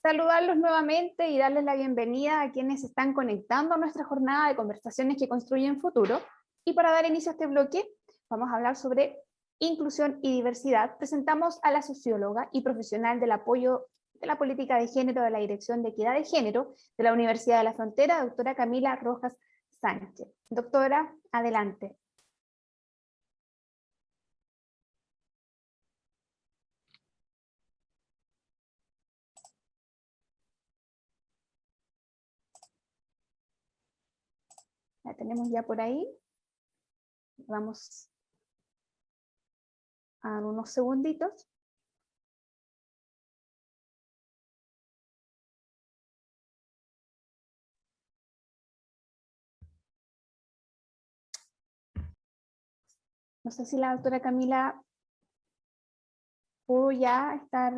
Saludarlos nuevamente y darles la bienvenida a quienes se están conectando a nuestra jornada de conversaciones que construyen futuro. Y para dar inicio a este bloque, vamos a hablar sobre inclusión y diversidad. Presentamos a la socióloga y profesional del apoyo de la política de género de la Dirección de Equidad de Género de la Universidad de la Frontera, doctora Camila Rojas Sánchez. Doctora, adelante. La tenemos ya por ahí. Vamos a dar unos segunditos. No sé si la doctora Camila pudo ya estar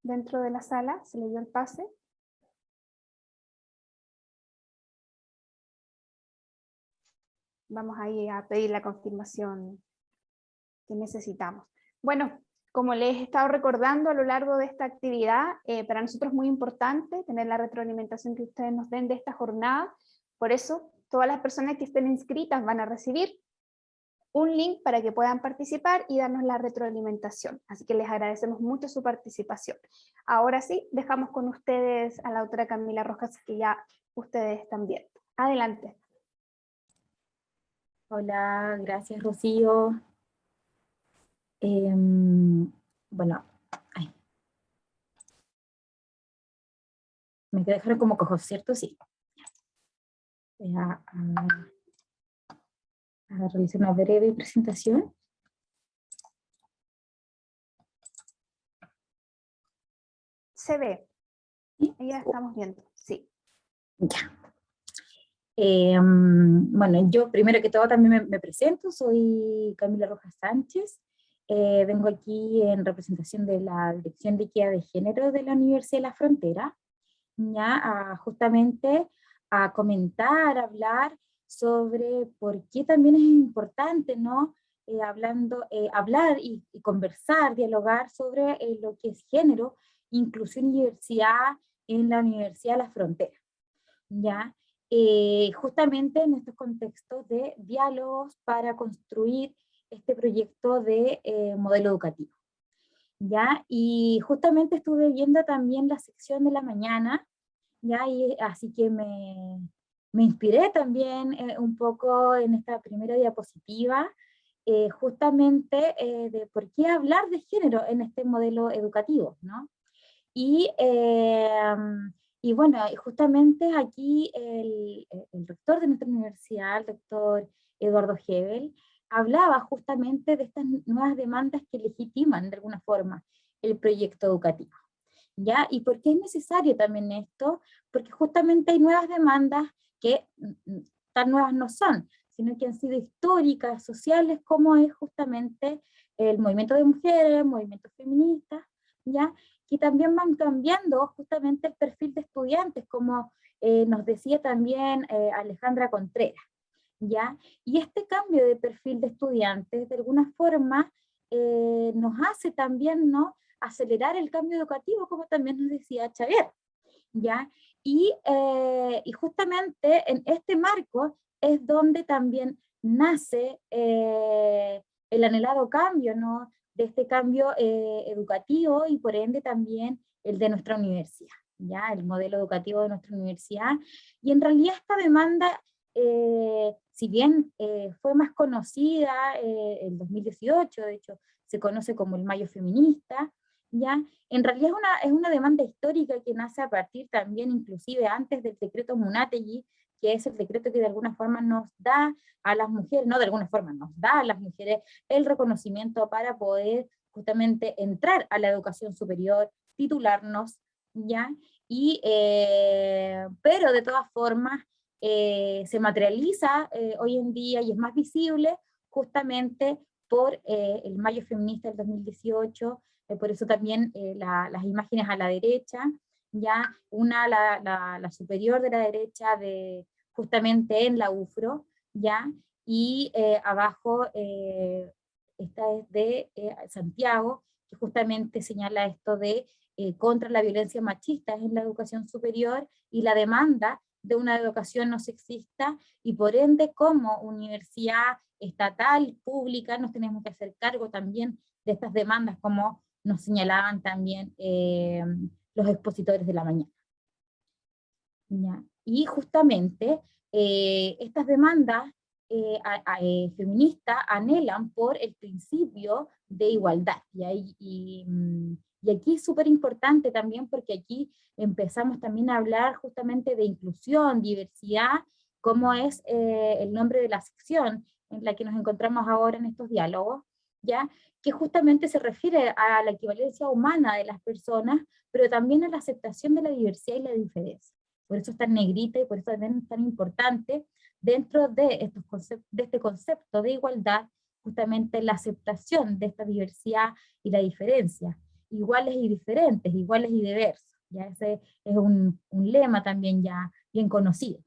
dentro de la sala, se le dio el pase. Vamos ahí a pedir la confirmación que necesitamos. Bueno, como les he estado recordando a lo largo de esta actividad, para nosotros es muy importante tener la retroalimentación que ustedes nos den de esta jornada. Por eso, todas las personas que estén inscritas van a recibir un link para que puedan participar y darnos la retroalimentación. Así que les agradecemos mucho su participación. Ahora sí, dejamos con ustedes a la doctora Camila Rojas, que ya ustedes están viendo. Adelante. Hola, gracias Rocío. Bueno, me dejaron como cojo, ¿cierto? Sí. Voy a realizar una breve presentación. Se ve. ¿Sí? Ya estamos viendo, sí. Ya. Bueno, yo primero que todo también me presento, soy Camila Rojas Sánchez, vengo aquí en representación de la Dirección de Equidad de Género de la Universidad de la Frontera, ya justamente a comentar, hablar sobre por qué también es importante, ¿no? Hablar y conversar, dialogar sobre lo que es género, inclusión y diversidad en la Universidad de la Frontera, ¿ya? Justamente en estos contextos de diálogos para construir este proyecto de modelo educativo, ¿ya? Y justamente estuve viendo también la sección de la mañana, ¿ya? Y así que me inspiré también un poco en esta primera diapositiva, justamente de por qué hablar de género en este modelo educativo, ¿no? Y, y bueno, justamente aquí el rector de nuestra universidad, el doctor Eduardo Hebel, hablaba justamente de estas nuevas demandas que legitiman de alguna forma el proyecto educativo, ¿ya? ¿Y por qué es necesario también esto? Porque justamente hay nuevas demandas que tan nuevas no son, sino que han sido históricas, sociales, como es justamente el movimiento de mujeres, movimientos feministas, ¿ya? Que también van cambiando justamente el perfil de estudiantes, como nos decía también Alejandra Contreras, ¿ya? Y este cambio de perfil de estudiantes, de alguna forma, nos hace también, ¿no?, acelerar el cambio educativo, como también nos decía Xavier, ¿ya? Y justamente en este marco es donde también nace el anhelado cambio, ¿no?, de este cambio educativo y por ende también el de nuestra universidad, ¿ya? El modelo educativo de nuestra universidad. Y en realidad esta demanda, si bien fue más conocida en 2018, de hecho se conoce como el Mayo Feminista, ¿ya? En realidad es una demanda histórica que nace a partir también, inclusive antes del decreto Munategui, que es el decreto que de alguna forma nos da a las mujeres, no de alguna forma, nos da a las mujeres el reconocimiento para poder justamente entrar a la educación superior, titularnos, ¿ya? Pero de todas formas se materializa hoy en día y es más visible justamente por el Mayo Feminista del 2018, por eso también las imágenes a la derecha, ya la superior de la derecha justamente en la UFRO, ya, y abajo esta es de Santiago, que justamente señala esto de contra la violencia machista en la educación superior y la demanda de una educación no sexista, y por ende como universidad estatal, pública, nos tenemos que hacer cargo también de estas demandas, como nos señalaban también los expositores de la mañana. ¿Ya? Y justamente estas demandas feministas anhelan por el principio de igualdad, y aquí es súper importante también, porque aquí empezamos también a hablar justamente de inclusión, diversidad, como es el nombre de la sección en la que nos encontramos ahora en estos diálogos, ¿ya? Que justamente se refiere a la equivalencia humana de las personas, pero también a la aceptación de la diversidad y la diferencia. Por eso es tan negrita y por eso también es tan importante dentro de este concepto de igualdad, justamente la aceptación de esta diversidad y la diferencia, iguales y diferentes, iguales y diversos. Ya ese es un lema también ya bien conocido.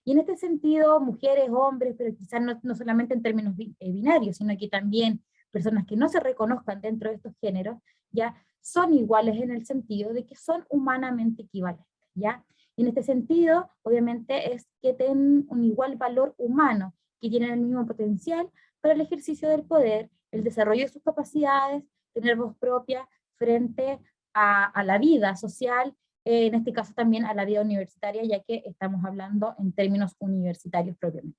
Y en este sentido, mujeres, hombres, pero quizás no solamente en términos binarios, sino que también personas que no se reconozcan dentro de estos géneros, ya son iguales en el sentido de que son humanamente equivalentes, ¿ya? Y en este sentido, obviamente, es que tienen un igual valor humano, que tienen el mismo potencial para el ejercicio del poder, el desarrollo de sus capacidades, tener voz propia frente a la vida social, en este caso también a la vida universitaria, ya que estamos hablando en términos universitarios propiamente.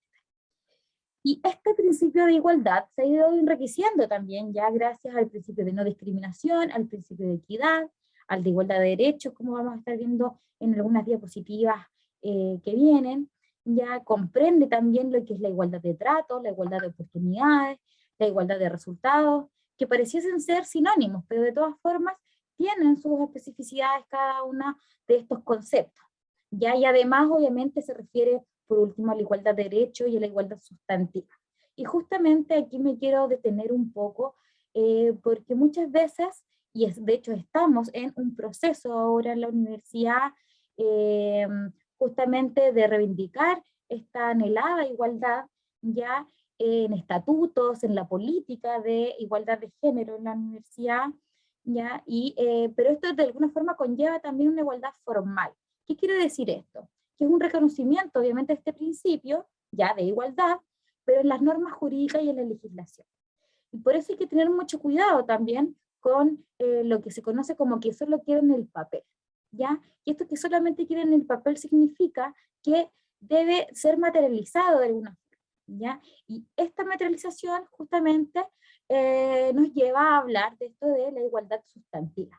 Y este principio de igualdad se ha ido enriqueciendo también, ya gracias al principio de no discriminación, al principio de equidad, al de igualdad de derechos, como vamos a estar viendo en algunas diapositivas que vienen. Ya comprende también lo que es la igualdad de trato, la igualdad de oportunidades, la igualdad de resultados, que pareciesen ser sinónimos, pero de todas formas tienen sus especificidades cada uno de estos conceptos. Ya, y además obviamente se refiere por último a la igualdad de derechos y a la igualdad sustantiva. Y justamente aquí me quiero detener un poco, porque muchas veces, de hecho estamos en un proceso ahora en la universidad, justamente de reivindicar esta anhelada igualdad, ya en estatutos, en la política de igualdad de género en la universidad, ya, pero esto de alguna forma conlleva también una igualdad formal. ¿Qué quiere decir esto? Que es un reconocimiento, obviamente, de este principio, ya de igualdad, pero en las normas jurídicas y en la legislación. Y por eso hay que tener mucho cuidado también con lo que se conoce como que solo quieren el papel, ¿ya? Y esto que solamente quieren el papel significa que debe ser materializado de alguna forma, ¿ya? Y esta materialización justamente nos lleva a hablar de esto de la igualdad sustantiva,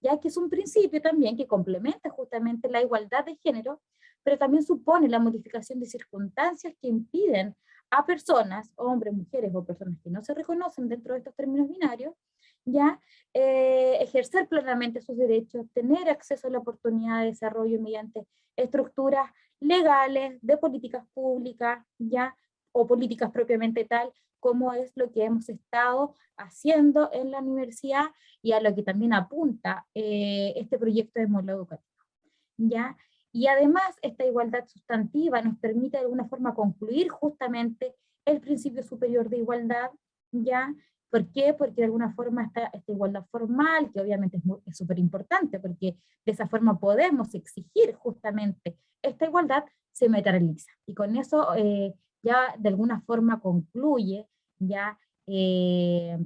ya que es un principio también que complementa justamente la igualdad de género, pero también supone la modificación de circunstancias que impiden a personas, hombres, mujeres o personas que no se reconocen dentro de estos términos binarios, ya ejercer plenamente sus derechos, tener acceso a la oportunidad de desarrollo mediante estructuras legales, de políticas públicas, ya, o políticas propiamente tal, como es lo que hemos estado haciendo en la universidad y a lo que también apunta este proyecto de modelo educativo, ¿ya? Y además esta igualdad sustantiva nos permite de alguna forma concluir justamente el principio superior de igualdad, ¿ya? ¿Por qué? Porque de alguna forma esta igualdad formal, que obviamente es súper importante, porque de esa forma podemos exigir justamente esta igualdad, se materializa. Y con eso ya de alguna forma concluye, ya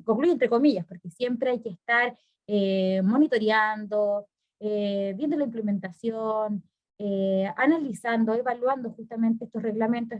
concluye entre comillas, porque siempre hay que estar monitoreando, viendo la implementación, analizando, evaluando justamente estos reglamentos,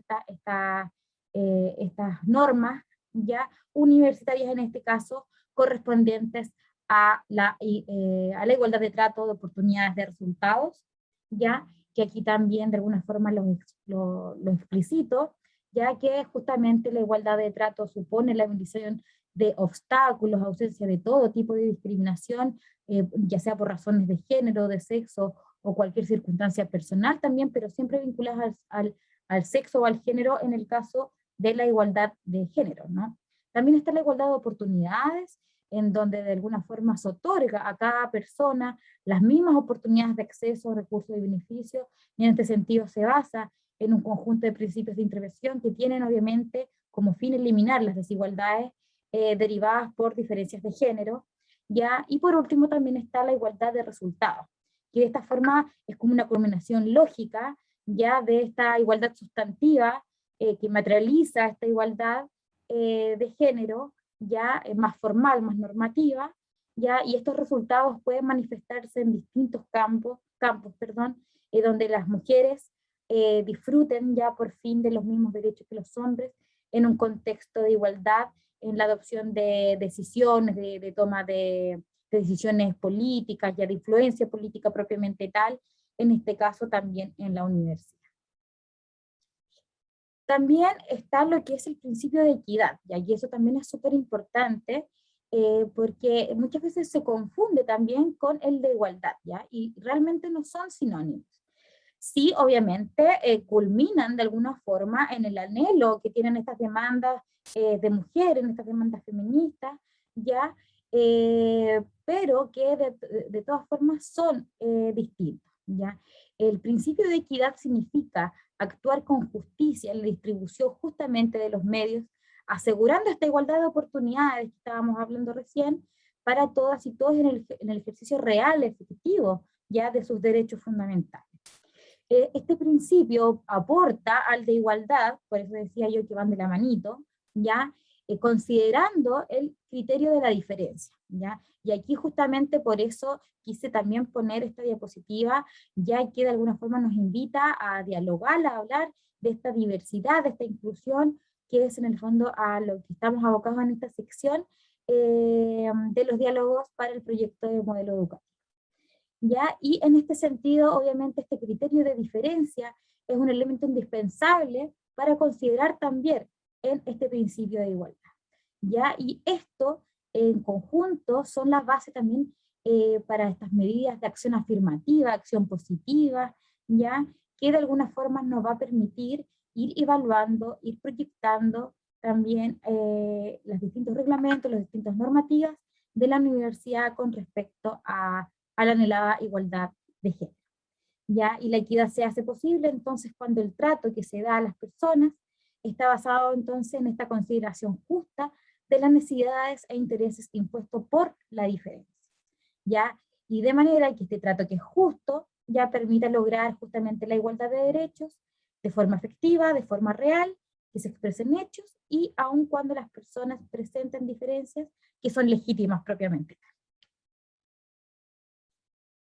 estas normas ya universitarias en este caso, correspondientes a la igualdad de trato, de oportunidades, de resultados, ya que aquí también de alguna forma lo explicito, ya que justamente la igualdad de trato supone la eliminación de obstáculos, ausencia de todo tipo de discriminación, ya sea por razones de género, de sexo o cualquier circunstancia personal también, pero siempre vinculadas al sexo o al género en el caso de la igualdad de género, ¿no? También está la igualdad de oportunidades, en donde de alguna forma se otorga a cada persona las mismas oportunidades de acceso, recursos y beneficios, y en este sentido se basa en un conjunto de principios de intervención que tienen obviamente como fin eliminar las desigualdades derivadas por diferencias de género, ¿ya? Y por último también está la igualdad de resultados, que de esta forma es como una culminación lógica, ya, de esta igualdad sustantiva, que materializa esta igualdad de género, ya más formal, más normativa, ya, y estos resultados pueden manifestarse en distintos campos, donde las mujeres disfruten ya por fin de los mismos derechos que los hombres, en un contexto de igualdad, en la adopción de decisiones, de toma de decisiones políticas, ya de influencia política propiamente tal, en este caso también en la universidad. También está lo que es el principio de equidad, y eso también es súper importante, porque muchas veces se confunde también con el de igualdad, ¿ya? Y realmente no son sinónimos. Sí, obviamente, culminan de alguna forma en el anhelo que tienen estas demandas de mujeres, en estas demandas feministas, ¿ya? Pero que de todas formas son distintos, ¿ya? El principio de equidad significa actuar con justicia en la distribución justamente de los medios, asegurando esta igualdad de oportunidades que estábamos hablando recién, para todas y todos en el ejercicio real, efectivo, ya de sus derechos fundamentales. Este principio aporta al de igualdad, por eso decía yo que van de la manito, ¿ya? Considerando el criterio de la diferencia, ¿ya? Y aquí justamente por eso quise también poner esta diapositiva, ya que de alguna forma nos invita a dialogar, a hablar de esta diversidad, de esta inclusión, que es en el fondo a lo que estamos abocados en esta sección de los diálogos para el proyecto de modelo educativo. ¿Ya? Y en este sentido, obviamente, este criterio de diferencia es un elemento indispensable para considerar también en este principio de igualdad, ¿ya? Y esto, en conjunto, son las bases también para estas medidas de acción afirmativa, acción positiva, ¿ya? Que de alguna forma nos va a permitir ir evaluando, ir proyectando también los distintos reglamentos, las distintas normativas de la universidad con respecto a la anhelada igualdad de género, ¿ya? Y la equidad se hace posible entonces cuando el trato que se da a las personas está basado entonces en esta consideración justa de las necesidades e intereses impuestos por la diferencia, ¿ya? Y de manera que este trato que es justo ya permita lograr justamente la igualdad de derechos de forma efectiva, de forma real, que se expresen hechos, y aun cuando las personas presenten diferencias que son legítimas propiamente.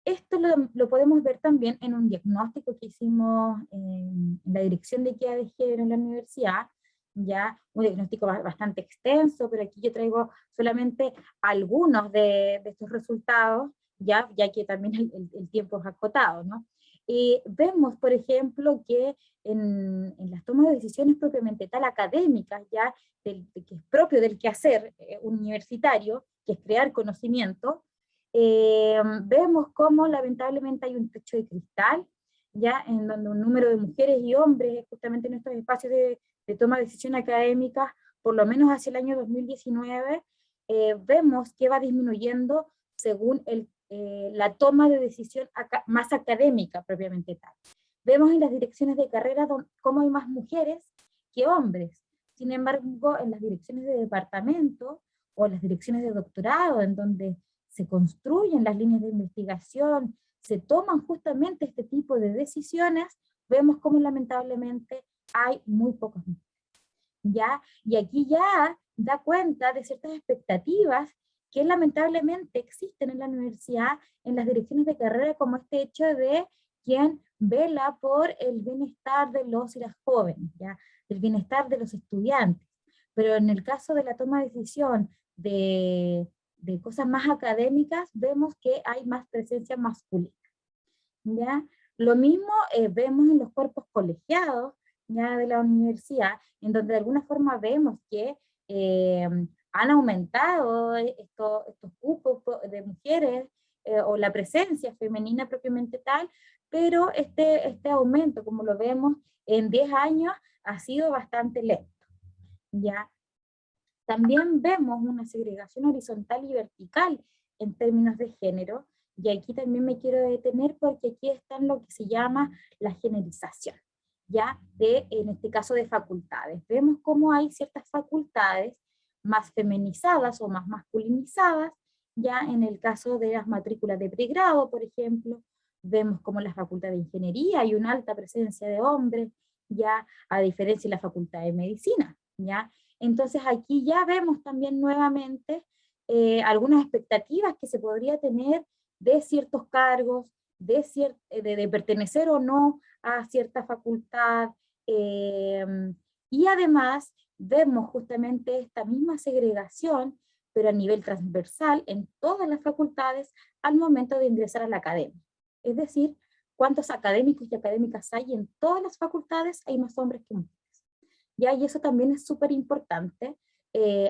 Esto lo podemos ver también en un diagnóstico que hicimos en la Dirección de Equidad de Género en la universidad, ya un diagnóstico bastante extenso, pero aquí yo traigo solamente algunos de estos resultados, ya que también el tiempo es acotado, ¿no? Vemos, por ejemplo, que en las tomas de decisiones propiamente tal académicas, ya que es propio del quehacer universitario, que es crear conocimiento, vemos cómo lamentablemente hay un techo de cristal, ya en donde un número de mujeres y hombres, justamente en estos espacios de toma de decisión académicas, por lo menos hacia el año 2019, vemos que va disminuyendo según la toma de decisión más académica propiamente tal. Vemos en las direcciones de carrera cómo hay más mujeres que hombres. Sin embargo, en las direcciones de departamento o las direcciones de doctorado, en donde se construyen las líneas de investigación, se toman justamente este tipo de decisiones, vemos cómo lamentablemente hay muy pocos mujeres, ¿ya? Y aquí ya da cuenta de ciertas expectativas que lamentablemente existen en la universidad, en las direcciones de carrera, como este hecho de quien vela por el bienestar de los y las jóvenes, ¿ya? El bienestar de los estudiantes. Pero en el caso de la toma de decisión de cosas más académicas, vemos que hay más presencia masculina, ¿ya? Lo mismo vemos en los cuerpos colegiados, ya, de la universidad, en donde de alguna forma vemos que han aumentado estos cupos de mujeres o la presencia femenina propiamente tal, pero este aumento, como lo vemos en 10 años, ha sido bastante lento, ¿ya? También vemos una segregación horizontal y vertical en términos de género, y aquí también me quiero detener porque aquí está lo que se llama la generización, ¿ya? En este caso de facultades. Vemos cómo hay ciertas facultades más feminizadas o más masculinizadas ya en el caso de las matrículas de pregrado, por ejemplo, vemos como en la Facultad de Ingeniería hay una alta presencia de hombres, ya a diferencia de la Facultad de Medicina, ya. Entonces aquí ya vemos también nuevamente algunas expectativas que se podría tener de ciertos cargos, de pertenecer o no a cierta facultad, y además vemos justamente esta misma segregación, pero a nivel transversal en todas las facultades al momento de ingresar a la academia. Es decir, cuántos académicos y académicas hay en todas las facultades, hay más hombres que mujeres. ¿Ya? Y eso también es súper importante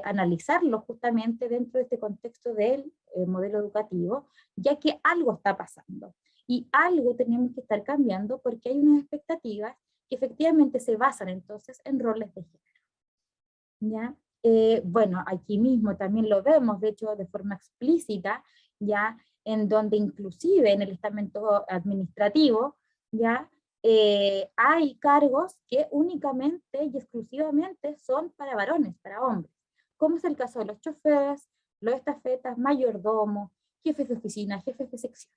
analizarlo justamente dentro de este contexto del modelo educativo, ya que algo está pasando y algo tenemos que estar cambiando porque hay unas expectativas que efectivamente se basan entonces en roles de género. ¿Ya? Bueno, aquí mismo también lo vemos, de hecho, de forma explícita, ya, en donde inclusive en el estamento administrativo, ya, hay cargos que únicamente y exclusivamente son para varones, para hombres, como es el caso de los choferes, los estafetas, mayordomos, jefes de oficina, jefes de sección,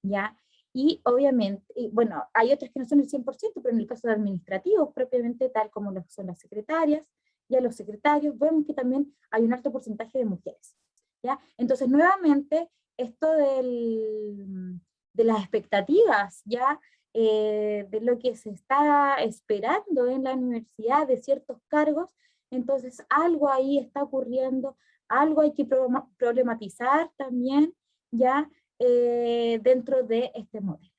¿ya? Y obviamente, y bueno, hay otros que no son el 100%, pero en el caso de administrativos, propiamente tal como lo son las secretarias, y a los secretarios, vemos que también hay un alto porcentaje de mujeres, ¿ya? Entonces, nuevamente, esto de las expectativas, ¿ya? De lo que se está esperando en la universidad, de ciertos cargos, entonces algo ahí está ocurriendo, algo hay que problematizar también, ¿ya? Dentro de este modelo.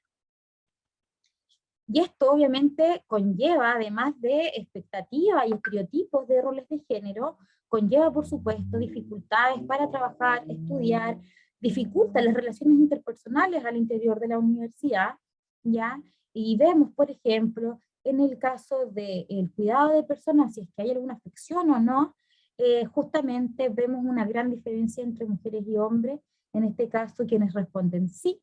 Y esto obviamente conlleva, además de expectativas y estereotipos de roles de género, conlleva por supuesto dificultades para trabajar, estudiar, dificulta las relaciones interpersonales al interior de la universidad, ¿ya? Y vemos, por ejemplo, en el caso del cuidado de personas, si es que hay alguna afección o no, justamente vemos una gran diferencia entre mujeres y hombres, en este caso quienes responden sí,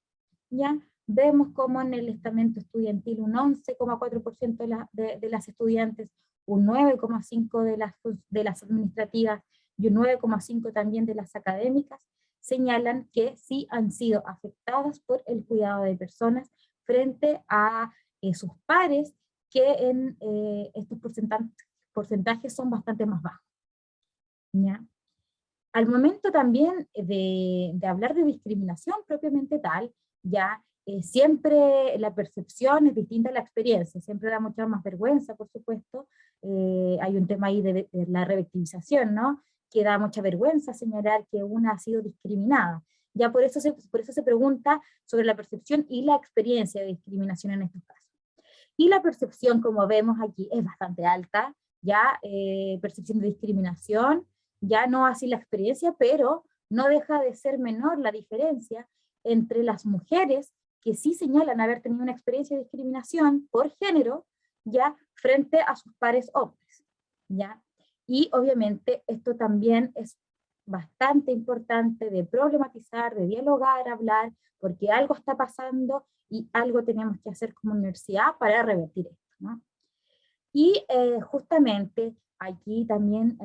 ¿ya? Vemos como en el estamento estudiantil un 11,4% de las estudiantes, un 9,5% de las administrativas y un 9,5% también de las académicas, señalan que sí han sido afectadas por el cuidado de personas frente a sus pares, que en estos porcentajes son bastante más bajos, ¿ya? Al momento también de hablar de discriminación propiamente tal, ya siempre la percepción es distinta a la experiencia, siempre da mucha más vergüenza, por supuesto. Hay un tema ahí de la revictimización, ¿no? Que da mucha vergüenza señalar que una ha sido discriminada. Ya por eso se pregunta sobre la percepción y la experiencia de discriminación en estos casos. Y la percepción, como vemos aquí, es bastante alta, ya percepción de discriminación, ya no así la experiencia, pero no deja de ser menor la diferencia entre las mujeres que sí señalan haber tenido una experiencia de discriminación por género, ya frente a sus pares hombres, ya. Y obviamente esto también es bastante importante de problematizar, de dialogar, hablar, porque algo está pasando y algo tenemos que hacer como universidad para revertir esto, ¿no? Y justamente aquí también,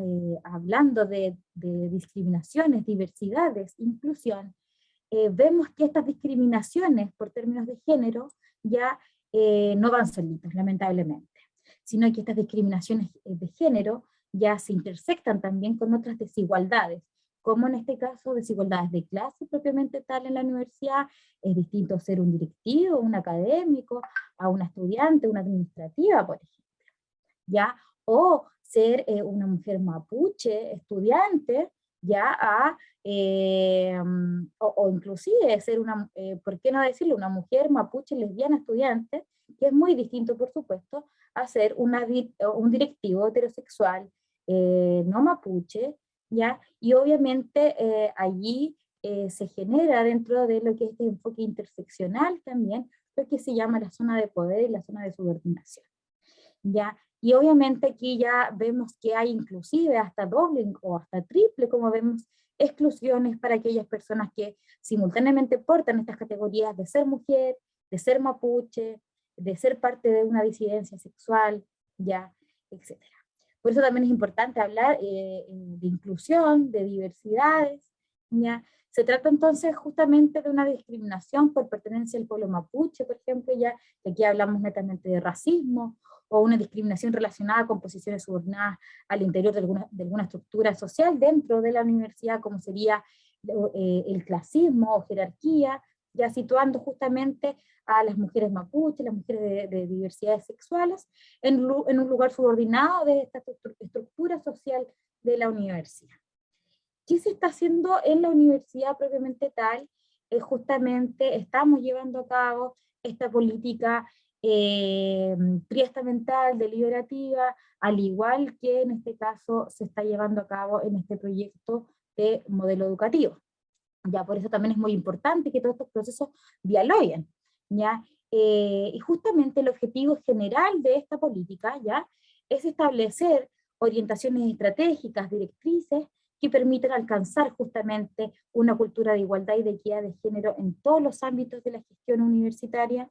hablando de discriminaciones, diversidades, inclusión, vemos que estas discriminaciones por términos de género ya no van solitas, lamentablemente, sino que estas discriminaciones de género ya se intersectan también con otras desigualdades, como en este caso desigualdades de clase propiamente tal en la universidad. Es distinto ser un directivo, un académico, a una estudiante, una administrativa, por ejemplo, ¿ya? O ser una mujer mapuche, estudiante, ya o inclusive ser una, ¿por qué no decirlo? Una mujer mapuche lesbiana estudiante, que es muy distinto, por supuesto, a ser un directivo heterosexual no mapuche, ¿ya? Y obviamente allí se genera dentro de lo que es este enfoque interseccional también, lo que se llama la zona de poder y la zona de subordinación, ¿ya? Y obviamente aquí ya vemos que hay inclusive hasta doble o hasta triple, como vemos, exclusiones para aquellas personas que simultáneamente portan estas categorías de ser mujer, de ser mapuche, de ser parte de una disidencia sexual, ya, etc. Por eso también es importante hablar de inclusión, de diversidades, ya, Se trata entonces justamente de una discriminación por pertenencia al pueblo mapuche, por ejemplo, ya que aquí hablamos netamente de racismo, o una discriminación relacionada con posiciones subordinadas al interior de alguna estructura social dentro de la universidad, como sería el clasismo o jerarquía, ya situando justamente a las mujeres mapuche, las mujeres de diversidades sexuales, en un lugar subordinado de esta estructura social de la universidad. ¿Qué se está haciendo en la universidad propiamente tal? Justamente estamos llevando a cabo esta política triestamental, deliberativa, al igual que en este caso se está llevando a cabo en este proyecto de modelo educativo. Ya por eso también es muy importante que todos estos procesos dialoguen, ¿ya? Y justamente el objetivo general de esta política, ¿ya?, es establecer orientaciones estratégicas, directrices, que permiten alcanzar justamente una cultura de igualdad y de equidad de género en todos los ámbitos de la gestión universitaria,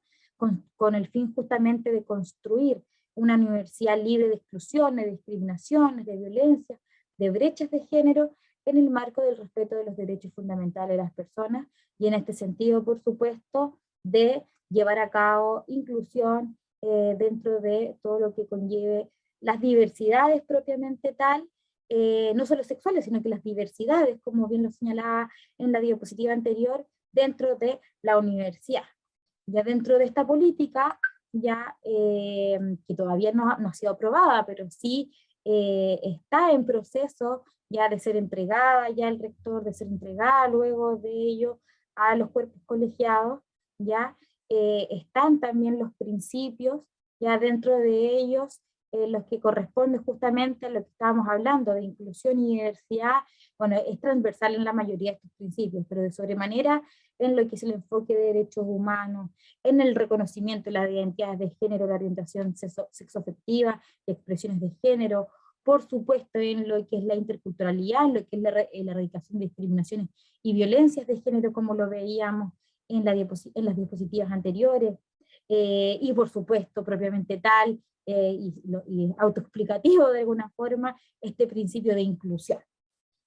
con el fin justamente de construir una universidad libre de exclusiones, de discriminaciones, de violencia, de brechas de género, en el marco del respeto de los derechos fundamentales de las personas, y en este sentido, por supuesto, de llevar a cabo inclusión dentro de todo lo que conlleve las diversidades propiamente tal, no solo sexuales, sino que las diversidades, como bien lo señalaba en la diapositiva anterior, dentro de la universidad. Ya dentro de esta política, ya que todavía no ha sido aprobada, pero sí está en proceso ya de ser entregada, ya el rector de ser entregada luego de ello a los cuerpos colegiados, ya están también los principios, ya dentro de ellos los que corresponden justamente a lo que estábamos hablando, de inclusión y diversidad. Bueno, es transversal en la mayoría de estos principios, pero de sobremanera en lo que es el enfoque de derechos humanos, en el reconocimiento de las identidades de género, la orientación sexoafectiva, de expresiones de género, por supuesto en lo que es la interculturalidad, en lo que es la erradicación de discriminaciones y violencias de género, como lo veíamos en las diapositivas anteriores, y por supuesto, propiamente tal, y autoexplicativo de alguna forma, este principio de inclusión,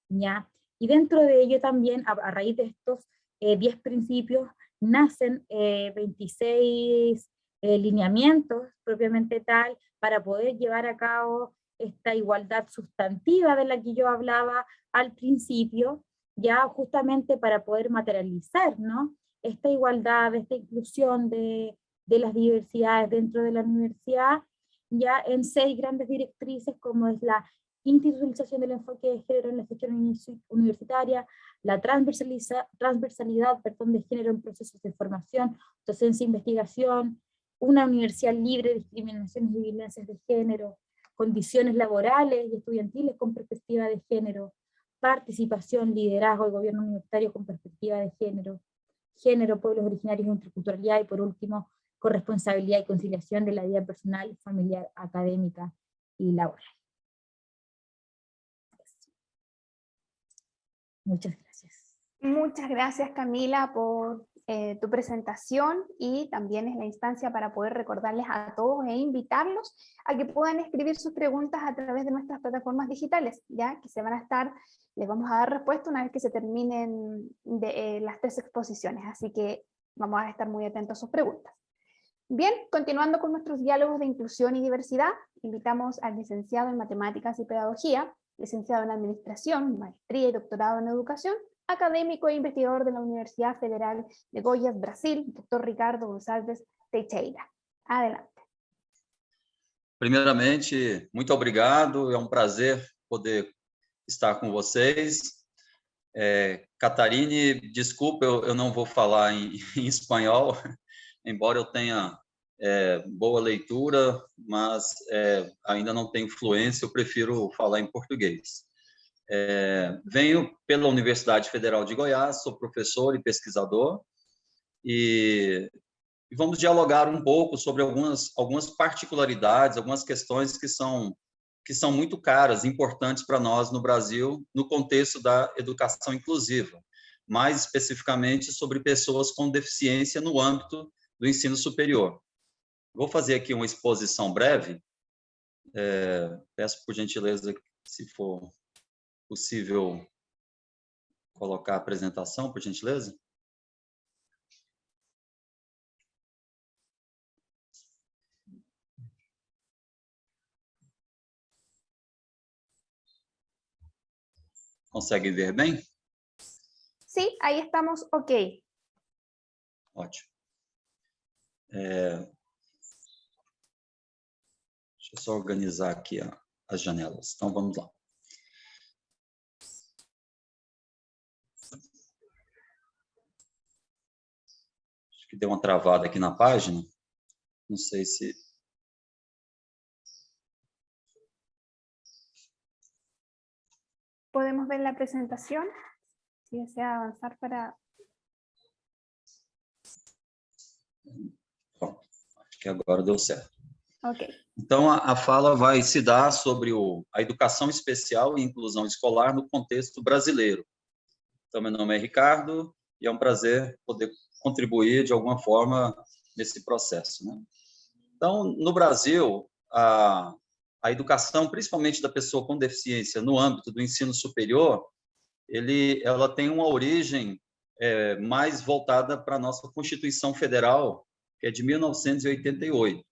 ¿ya? Y dentro de ello también, a raíz de estos 10 principios, nacen 26 lineamientos propiamente tal, para poder llevar a cabo esta igualdad sustantiva de la que yo hablaba al principio, ya justamente para poder materializar, ¿no?, esta igualdad, esta inclusión de las diversidades dentro de la universidad, ya en 6 grandes directrices, como es la institucionalización del enfoque de género en la gestión universitaria, la transversalidad de género en procesos de formación, docencia e investigación, una universidad libre de discriminaciones y violencias de género, condiciones laborales y estudiantiles con perspectiva de género, participación, liderazgo y gobierno universitario con perspectiva de género, género, pueblos originarios e interculturalidad, y por último, corresponsabilidad y conciliación de la vida personal, familiar, académica y laboral. Muchas gracias. Muchas gracias, Camila, por tu presentación, y también es la instancia para poder recordarles a todos e invitarlos a que puedan escribir sus preguntas a través de nuestras plataformas digitales, ya que les vamos a dar respuesta una vez que se terminen las 3 exposiciones, así que vamos a estar muy atentos a sus preguntas. Bien, continuando con nuestros diálogos de inclusión y diversidad, invitamos al licenciado en Matemáticas y Pedagogía, licenciado en Administración, maestría y doctorado en Educación, académico e investigador de la Universidad Federal de Goiás, Brasil, doctor Ricardo Gonçalves Teixeira. Adelante. Primeiramente, muito obrigado, é prazer poder estar com vocês. Catarine, desculpa, eu não vou falar em espanhol, embora eu tenha boa leitura, mas ainda não tenho fluência, eu prefiro falar em português. Venho pela Universidade Federal de Goiás, sou professor e pesquisador, e vamos dialogar um pouco sobre algumas particularidades, algumas questões que são muito caras, importantes para nós no Brasil, no contexto da educação inclusiva, mais especificamente sobre pessoas com deficiência no âmbito do ensino superior. Vou fazer aqui uma exposição breve, peço por gentileza, se for possível, colocar a apresentação, por gentileza? Consegue ver bem? Sí, ahí estamos ok. Ótimo. Deixa eu só organizar aqui as janelas. Então, vamos lá. Acho que deu uma travada aqui na página. Não sei se... Podemos ver la presentación. Si desea avanzar para... Bom, acho que agora deu certo. Ok. Então, a fala vai se dar sobre a educação especial e inclusão escolar no contexto brasileiro. Então, meu nome é Ricardo e é um prazer poder contribuir de alguma forma nesse processo, né? Então, no Brasil, a educação, principalmente da pessoa com deficiência, no âmbito do ensino superior, ela tem uma origem mais voltada para a nossa Constituição Federal, que é de 1988.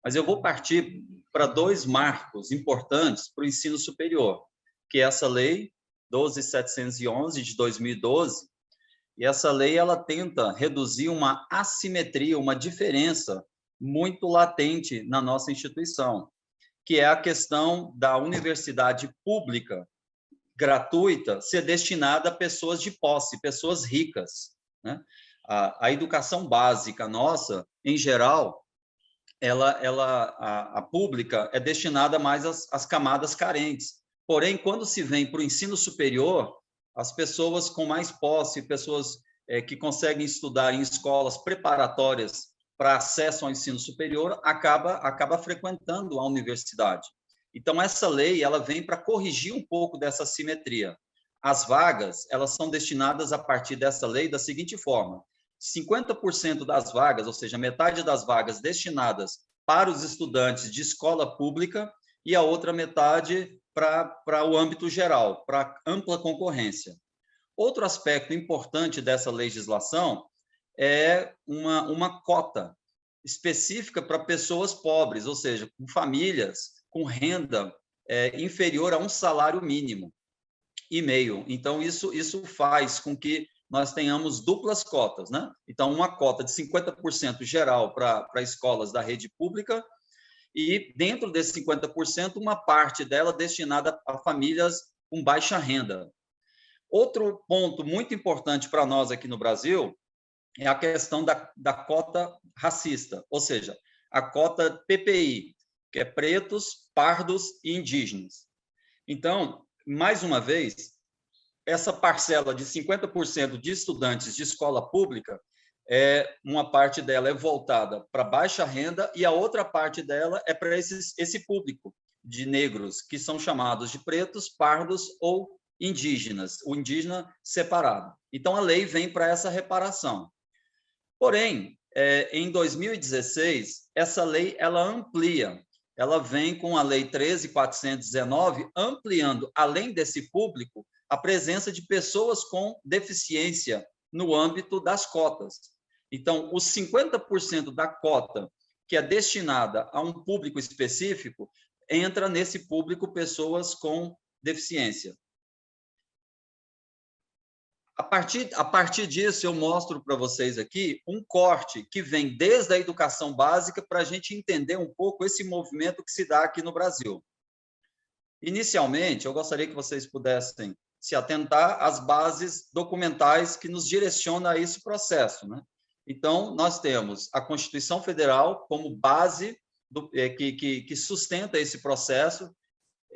Mas eu vou partir para dois marcos importantes para o ensino superior, que é essa lei 12.711 de 2012, e essa lei ela tenta reduzir uma assimetria, uma diferença muito latente na nossa instituição, que é a questão da universidade pública gratuita ser destinada a pessoas de posse, pessoas ricas, né? A educação básica nossa, em geral, a pública é destinada mais às camadas carentes. Porém, quando se vem para o ensino superior, as pessoas com mais posse, pessoas que conseguem estudar em escolas preparatórias para acesso ao ensino superior, acaba frequentando a universidade. Então, essa lei ela vem para corrigir um pouco dessa assimetria. As vagas elas são destinadas a partir dessa lei da seguinte forma: 50% das vagas, ou seja, metade das vagas destinadas para os estudantes de escola pública e a outra metade para o âmbito geral, para ampla concorrência. Outro aspecto importante dessa legislação é uma cota específica para pessoas pobres, ou seja, com famílias com renda inferior a um salário mínimo e meio. Então, isso faz com que nós tenhamos duplas cotas, né? Então, uma cota de 50% geral para escolas da rede pública e, dentro desse 50%, uma parte dela destinada a famílias com baixa renda. Outro ponto muito importante para nós aqui no Brasil é a questão da cota racista, ou seja, a cota PPI, que é pretos, pardos e indígenas. Então, mais uma vez, essa parcela de 50% de estudantes de escola pública, uma parte dela é voltada para baixa renda e a outra parte dela é para esse público de negros, que são chamados de pretos, pardos ou indígenas, o indígena separado. Então, a lei vem para essa reparação. Porém, em 2016, essa lei ela amplia, ela vem com a Lei 13.419, ampliando, além desse público, a presença de pessoas com deficiência no âmbito das cotas. Então, os 50% da cota que é destinada a um público específico, entra nesse público pessoas com deficiência. A partir disso, eu mostro para vocês aqui um corte que vem desde a educação básica para a gente entender um pouco esse movimento que se dá aqui no Brasil. Inicialmente, eu gostaria que vocês pudessem se atentar às bases documentais que nos direcionam a esse processo, né? Então, nós temos a Constituição Federal como base que sustenta esse processo.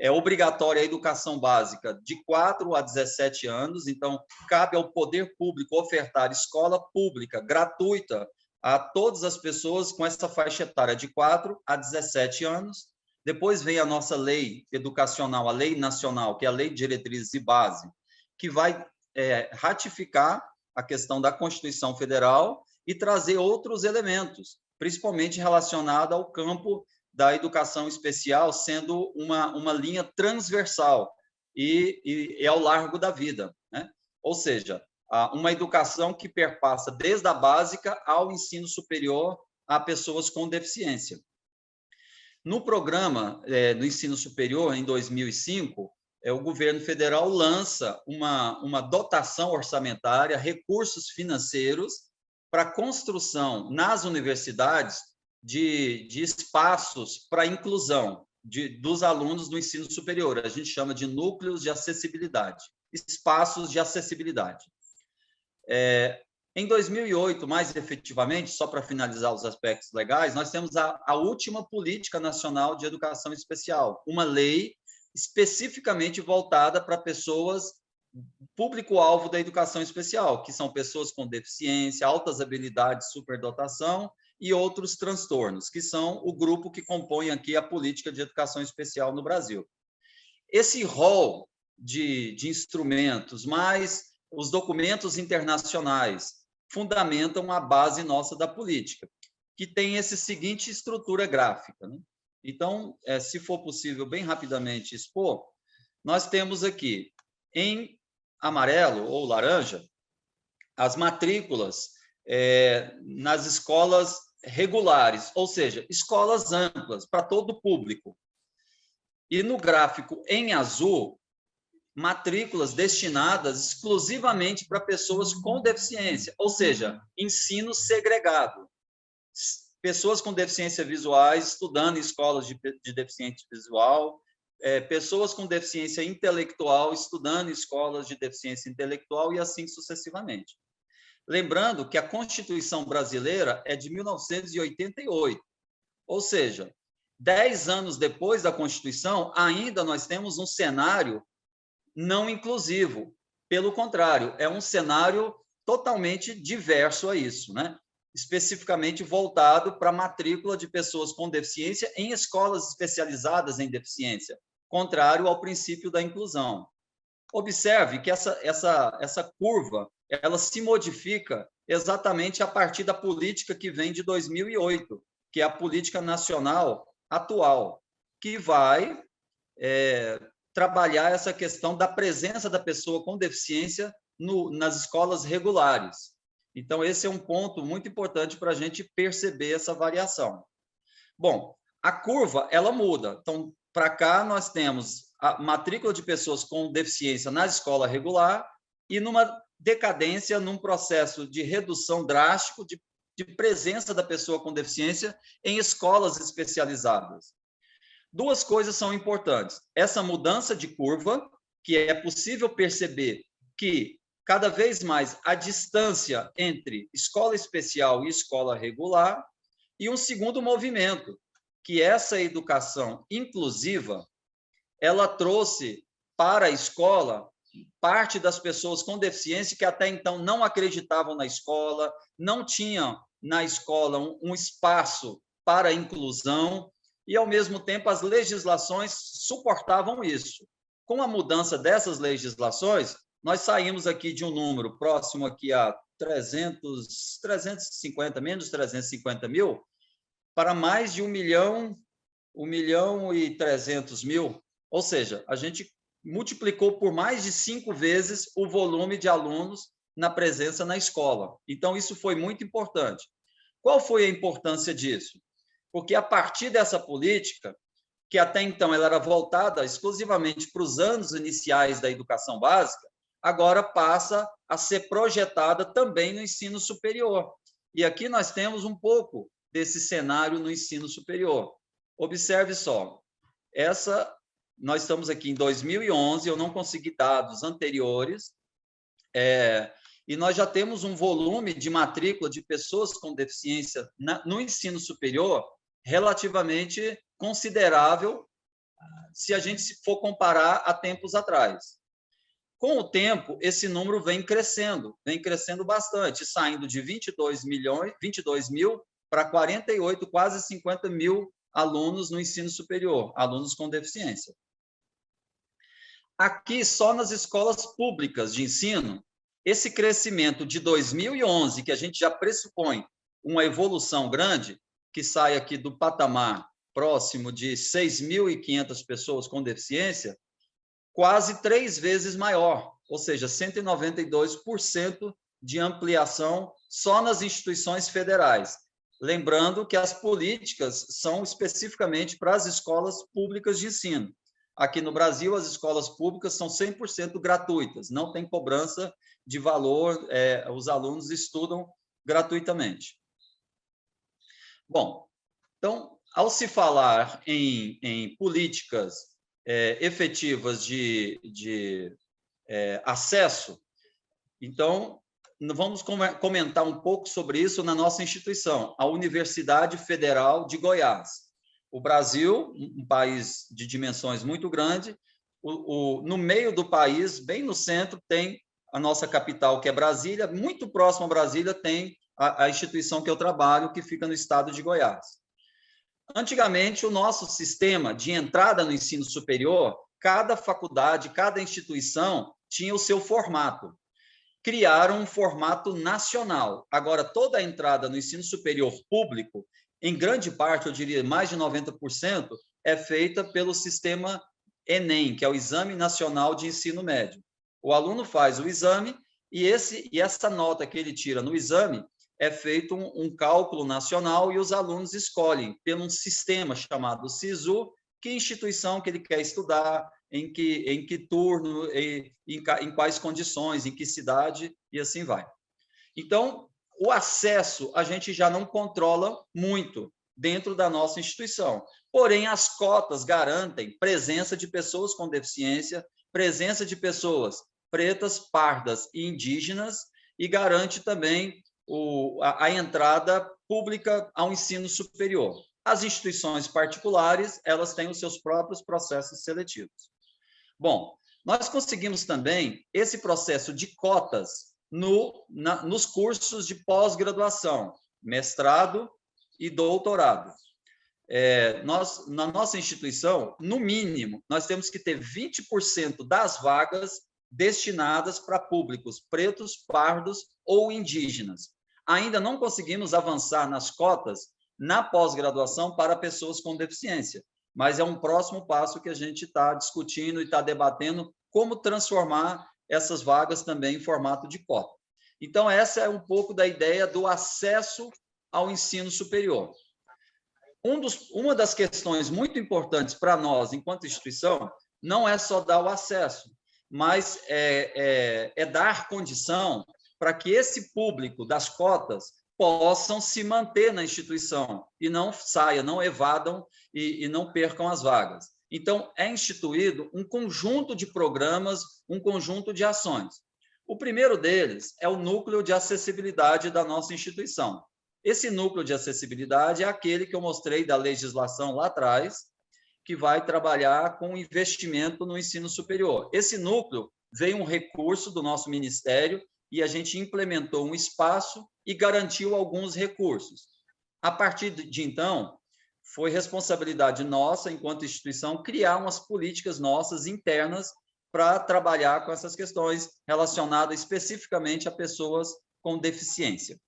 É obrigatória a educação básica de 4 a 17 anos, então cabe ao poder público ofertar escola pública gratuita a todas as pessoas com essa faixa etária de 4 a 17 anos. Depois vem a nossa lei educacional, a lei nacional, que é a Lei de Diretrizes e Base, que vai ratificar a questão da Constituição Federal e trazer outros elementos, principalmente relacionado ao campo da educação especial, sendo uma linha transversal e ao largo da vida, né? ou seja, uma educação que perpassa desde a básica ao ensino superior a pessoas com deficiência. No programa do ensino superior, em 2005, o governo federal lança uma dotação orçamentária, recursos financeiros para a construção nas universidades de espaços para a inclusão dos alunos do ensino superior. A gente chama de núcleos de acessibilidade, espaços de acessibilidade. Em 2008, mais efetivamente, só para finalizar os aspectos legais, nós temos a última Política Nacional de Educação Especial, uma lei especificamente voltada para pessoas, público-alvo da educação especial, que são pessoas com deficiência, altas habilidades, superdotação e outros transtornos, que são o grupo que compõe aqui a política de educação especial no Brasil. Esse rol de instrumentos, mais os documentos internacionais, fundamentam a base nossa da política, que tem essa seguinte estrutura gráfica, né? Então, se for possível, bem rapidamente expor, nós temos aqui, em amarelo ou laranja, as matrículas nas escolas regulares, ou seja, escolas amplas, para todo o público. E no gráfico em azul, matrículas destinadas exclusivamente para pessoas com deficiência, ou seja, ensino segregado. Pessoas com deficiência visuais estudando em escolas de deficiente visual, pessoas com deficiência intelectual estudando em escolas de deficiência intelectual e assim sucessivamente. Lembrando que a Constituição brasileira é de 1988, ou seja, 10 anos depois da Constituição, ainda nós temos um cenário não inclusivo. Pelo contrário, é um cenário totalmente diverso a isso, né? Especificamente voltado para a matrícula de pessoas com deficiência em escolas especializadas em deficiência, contrário ao princípio da inclusão. Observe que essa curva ela se modifica exatamente a partir da política que vem de 2008, que é a política nacional atual, que vai trabalhar essa questão da presença da pessoa com deficiência nas escolas regulares. Então, esse é um ponto muito importante para a gente perceber essa variação. Bom, a curva, ela muda. Então, para cá, nós temos a matrícula de pessoas com deficiência na escola regular e numa decadência, num processo de redução drástico de presença da pessoa com deficiência em escolas especializadas. Duas coisas são importantes. Essa mudança de curva, que é possível perceber que cada vez mais a distância entre escola especial e escola regular, e um segundo movimento, que essa educação inclusiva, ela trouxe para a escola parte das pessoas com deficiência que até então não acreditavam na escola, não tinham na escola um espaço para a inclusão, e, ao mesmo tempo, as legislações suportavam isso. Com a mudança dessas legislações, nós saímos aqui de um número próximo aqui a 350, menos 350 mil, para mais de 1 milhão e 300 mil, ou seja, a gente multiplicou por mais de 5 vezes o volume de alunos na presença na escola. Então, isso foi muito importante. Qual foi a importância disso? Porque, a partir dessa política, que até então ela era voltada exclusivamente para os anos iniciais da educação básica, agora passa a ser projetada também no ensino superior. E aqui nós temos um pouco desse cenário no ensino superior. Observe só, nós estamos aqui em 2011, eu não consegui dados anteriores, e nós já temos um volume de matrícula de pessoas com deficiência no ensino superior relativamente considerável se a gente for comparar a tempos atrás. Com o tempo, esse número vem crescendo bastante, saindo de 22 mil para 48, quase 50 mil alunos no ensino superior, alunos com deficiência. Aqui, só nas escolas públicas de ensino, esse crescimento de 2011, que a gente já pressupõe uma evolução grande, que sai aqui do patamar próximo de 6.500 pessoas com deficiência, quase 3 vezes maior, ou seja, 192% de ampliação só nas instituições federais. Lembrando que as políticas são especificamente para as escolas públicas de ensino. Aqui no Brasil, as escolas públicas são 100% gratuitas, não tem cobrança de valor, os alunos estudam gratuitamente. Bom, então, ao se falar em políticas efetivas de acesso, então, vamos comentar um pouco sobre isso na nossa instituição, a Universidade Federal de Goiás. O Brasil, um país de dimensões muito grande, no meio do país, bem no centro, tem a nossa capital, que é Brasília, muito próximo a Brasília tem a instituição que eu trabalho, que fica no estado de Goiás. Antigamente, o nosso sistema de entrada no ensino superior, cada faculdade, cada instituição tinha o seu formato. Criaram um formato nacional. Agora, toda a entrada no ensino superior público, em grande parte, eu diria mais de 90%, é feita pelo sistema Enem, que é o Exame Nacional de Ensino Médio. O aluno faz o exame e essa nota que ele tira no exame é feito um cálculo nacional e os alunos escolhem pelo um sistema chamado SISU, que instituição que ele quer estudar, em que turno, em quais condições, em que cidade, e assim vai. Então, o acesso a gente já não controla muito dentro da nossa instituição. Porém, as cotas garantem presença de pessoas com deficiência, presença de pessoas pretas, pardas e indígenas, e garante também a entrada pública ao ensino superior. As instituições particulares, elas têm os seus próprios processos seletivos. Bom, nós conseguimos também esse processo de cotas nos cursos de pós-graduação, mestrado e doutorado. Na nossa instituição, no mínimo, nós temos que ter 20% das vagas destinadas para públicos pretos, pardos ou indígenas. Ainda não conseguimos avançar nas cotas na pós-graduação para pessoas com deficiência, mas é um próximo passo que a gente está discutindo e está debatendo como transformar essas vagas também em formato de cota. Então, essa é um pouco da ideia do acesso ao ensino superior. Uma das questões muito importantes para nós, enquanto instituição, não é só dar o acesso, mas é dar condição para que esse público das cotas possam se manter na instituição e não saiam, não evadam e não percam as vagas. Então, é instituído um conjunto de programas, um conjunto de ações. O primeiro deles é o núcleo de acessibilidade da nossa instituição. Esse núcleo de acessibilidade é aquele que eu mostrei da legislação lá atrás, que vai trabalhar com investimento no ensino superior. Esse núcleo veio um recurso do nosso ministério e a gente implementou um espaço e garantiu alguns recursos. A partir de então, foi responsabilidade nossa, enquanto instituição, criar umas políticas nossas internas para trabalhar com essas questões relacionadas especificamente a pessoas com deficiência.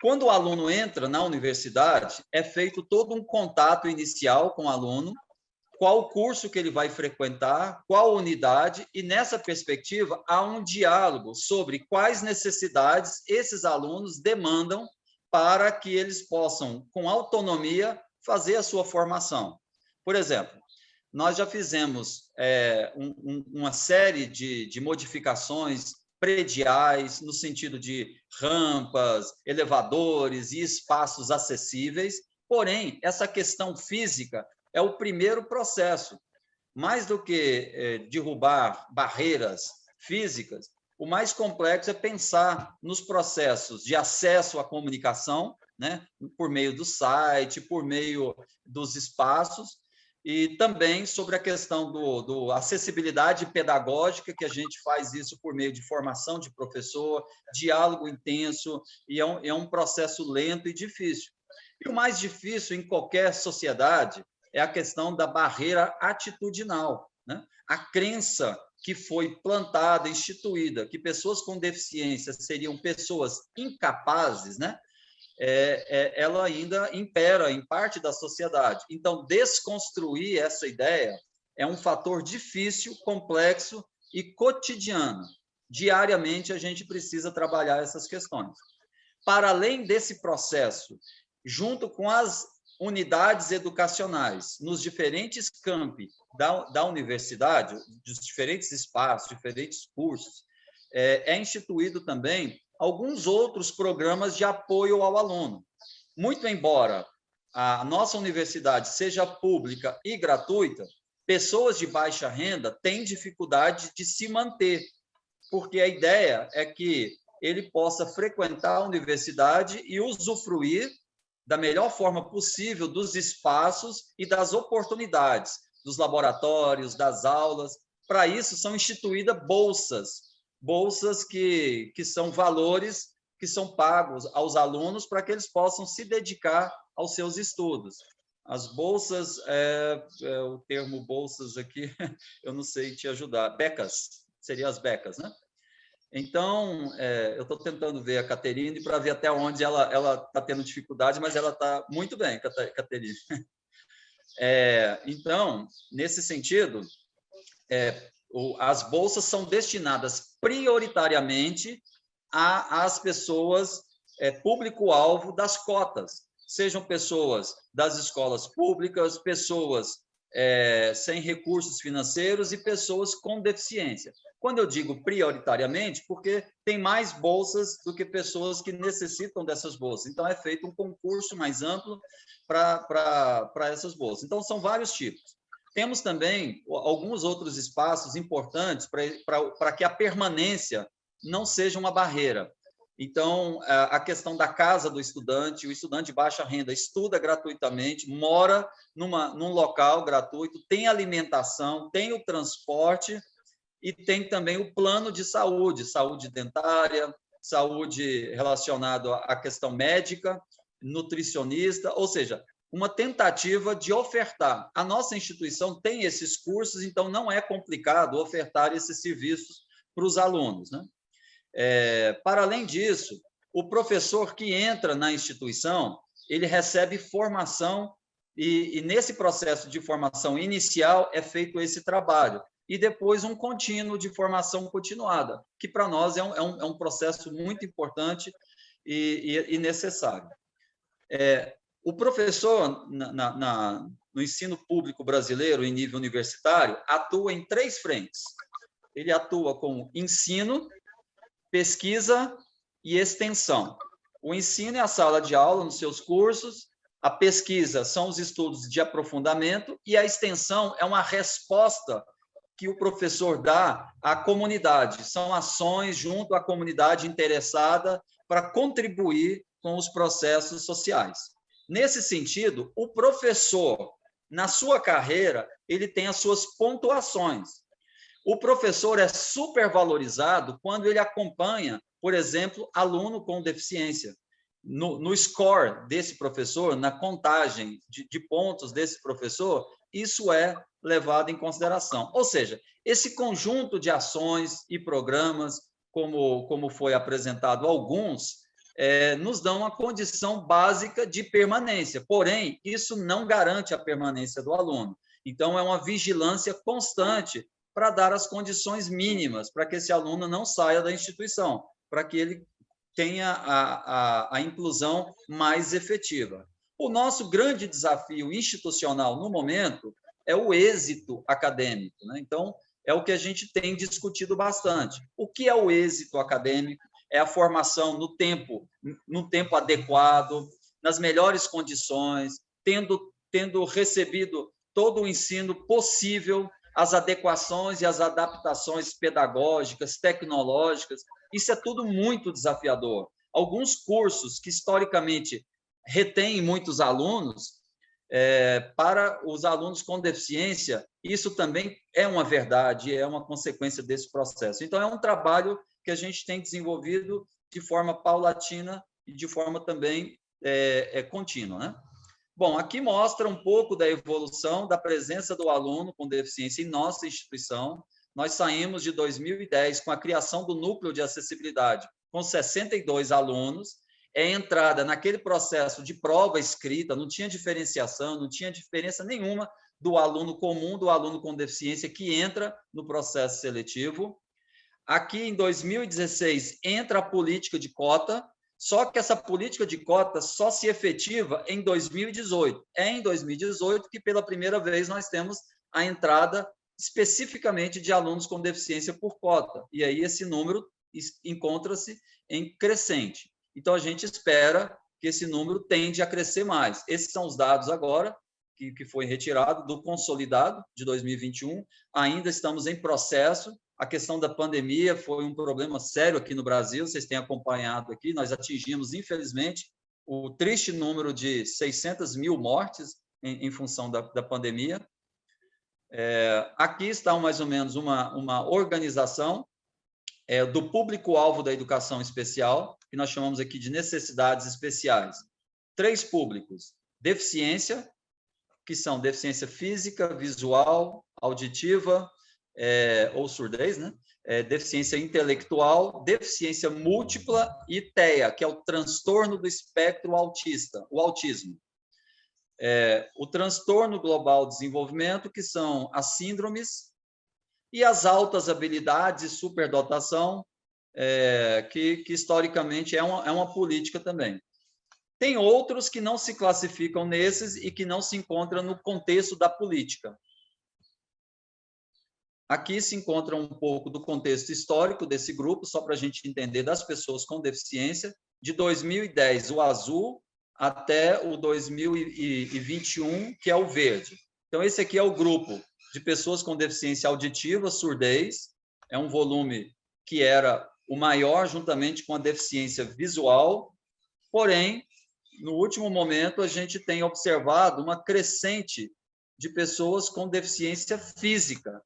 Quando o aluno entra na universidade, é feito todo um contato inicial com o aluno, qual o curso que ele vai frequentar, qual unidade, e nessa perspectiva há um diálogo sobre quais necessidades esses alunos demandam para que eles possam, com autonomia, fazer a sua formação. Por exemplo, nós já fizemos uma série de modificações prediais, no sentido de rampas, elevadores e espaços acessíveis, porém, essa questão física é o primeiro processo. Mais do que derrubar barreiras físicas, o mais complexo é pensar nos processos de acesso à comunicação, né, por meio do site, por meio dos espaços, e também sobre a questão do acessibilidade pedagógica, que a gente faz isso por meio de formação de professor, diálogo intenso, e é um processo lento e difícil. E o mais difícil em qualquer sociedade é a questão da barreira atitudinal, né? A crença que foi plantada, instituída, que pessoas com deficiência seriam pessoas incapazes, né? Ela ainda impera em parte da sociedade. Então, desconstruir essa ideia é um fator difícil, complexo e cotidiano. Diariamente, a gente precisa trabalhar essas questões. Para além desse processo, junto com as unidades educacionais, nos diferentes campi da universidade, dos diferentes espaços, diferentes cursos, é instituído também alguns outros programas de apoio ao aluno. Muito embora a nossa universidade seja pública e gratuita, pessoas de baixa renda têm dificuldade de se manter, porque a ideia é que ele possa frequentar a universidade e usufruir da melhor forma possível dos espaços e das oportunidades, dos laboratórios, das aulas. Para isso, são instituídas bolsas que são valores que são pagos aos alunos para que eles possam se dedicar aos seus estudos. As bolsas, o termo bolsas aqui, eu não sei te ajudar, becas, seriam as becas, né? Então, eu estou tentando ver a Caterine para ver até onde ela está tendo dificuldade, mas ela está muito bem, Caterine. Então, nesse sentido, as bolsas são destinadas prioritariamente às pessoas, público-alvo das cotas, sejam pessoas das escolas públicas, pessoas sem recursos financeiros e pessoas com deficiência. Quando eu digo prioritariamente, porque tem mais bolsas do que pessoas que necessitam dessas bolsas. Então, é feito um concurso mais amplo para essas bolsas. Então, são vários tipos. Temos também alguns outros espaços importantes para que a permanência não seja uma barreira. Então, a questão da casa do estudante, o estudante de baixa renda estuda gratuitamente, mora num local gratuito, tem alimentação, tem o transporte e tem também o plano de saúde, saúde dentária, saúde relacionada à questão médica, nutricionista, ou seja, uma tentativa de ofertar. A nossa instituição tem esses cursos, então não é complicado ofertar esses serviços para os alunos, né? Para além disso, o professor que entra na instituição, ele recebe formação e nesse processo de formação inicial é feito esse trabalho e depois um contínuo de formação continuada, que para nós é um processo muito importante e necessário. O professor, no ensino público brasileiro, em nível universitário, atua em 3 frentes. Ele atua com ensino, pesquisa e extensão. O ensino é a sala de aula nos seus cursos, a pesquisa são os estudos de aprofundamento e a extensão é uma resposta que o professor dá à comunidade. São ações junto à comunidade interessada para contribuir com os processos sociais. Nesse sentido, o professor, na sua carreira, ele tem as suas pontuações. O professor é supervalorizado quando ele acompanha, por exemplo, aluno com deficiência. No score desse professor, na contagem de pontos desse professor, isso é levado em consideração. Ou seja, esse conjunto de ações e programas, como foi apresentado alguns, nos dão uma condição básica de permanência. Porém, isso não garante a permanência do aluno. Então, é uma vigilância constante para dar as condições mínimas para que esse aluno não saia da instituição, para que ele tenha a inclusão mais efetiva. O nosso grande desafio institucional no momento é o êxito acadêmico, né? Então, é o que a gente tem discutido bastante. O que é o êxito acadêmico? É a formação no tempo adequado, nas melhores condições, tendo recebido todo o ensino possível, as adequações e as adaptações pedagógicas, tecnológicas. Isso é tudo muito desafiador. Alguns cursos que, historicamente, retêm muitos alunos, para os alunos com deficiência, isso também é uma verdade, é uma consequência desse processo. Então, é um trabalho que a gente tem desenvolvido de forma paulatina e de forma também contínua, né? Bom, aqui mostra um pouco da evolução da presença do aluno com deficiência em nossa instituição. Nós saímos de 2010 com a criação do Núcleo de Acessibilidade, com 62 alunos, é entrada naquele processo de prova escrita, não tinha diferenciação, não tinha diferença nenhuma do aluno comum, do aluno com deficiência que entra no processo seletivo. Aqui, em 2016, entra a política de cota, só que essa política de cota só se efetiva em 2018. É em 2018 que, pela primeira vez, nós temos a entrada especificamente de alunos com deficiência por cota. E aí esse número encontra-se em crescente. Então, a gente espera que esse número tende a crescer mais. Esses são os dados agora, que foi retirado do consolidado de 2021. Ainda estamos em processo. A questão da pandemia foi um problema sério aqui no Brasil, vocês têm acompanhado aqui. Nós atingimos, infelizmente, o triste número de 600 mil mortes em função da pandemia. Aqui está mais ou menos uma organização do público-alvo da educação especial, que nós chamamos aqui de necessidades especiais. 3 públicos: deficiência, que são deficiência física, visual, auditiva, ou surdez, né? Deficiência intelectual, deficiência múltipla e TEA, que é o transtorno do espectro autista, o autismo. O transtorno global de desenvolvimento, que são as síndromes, e as altas habilidades e superdotação, que historicamente é uma política também. Tem outros que não se classificam nesses e que não se encontram no contexto da política. Aqui se encontra um pouco do contexto histórico desse grupo, só para a gente entender, das pessoas com deficiência, de 2010, o azul, até o 2021, que é o verde. Então, esse aqui é o grupo de pessoas com deficiência auditiva, surdez, é um volume que era o maior, juntamente com a deficiência visual, porém, no último momento, a gente tem observado uma crescente de pessoas com deficiência física,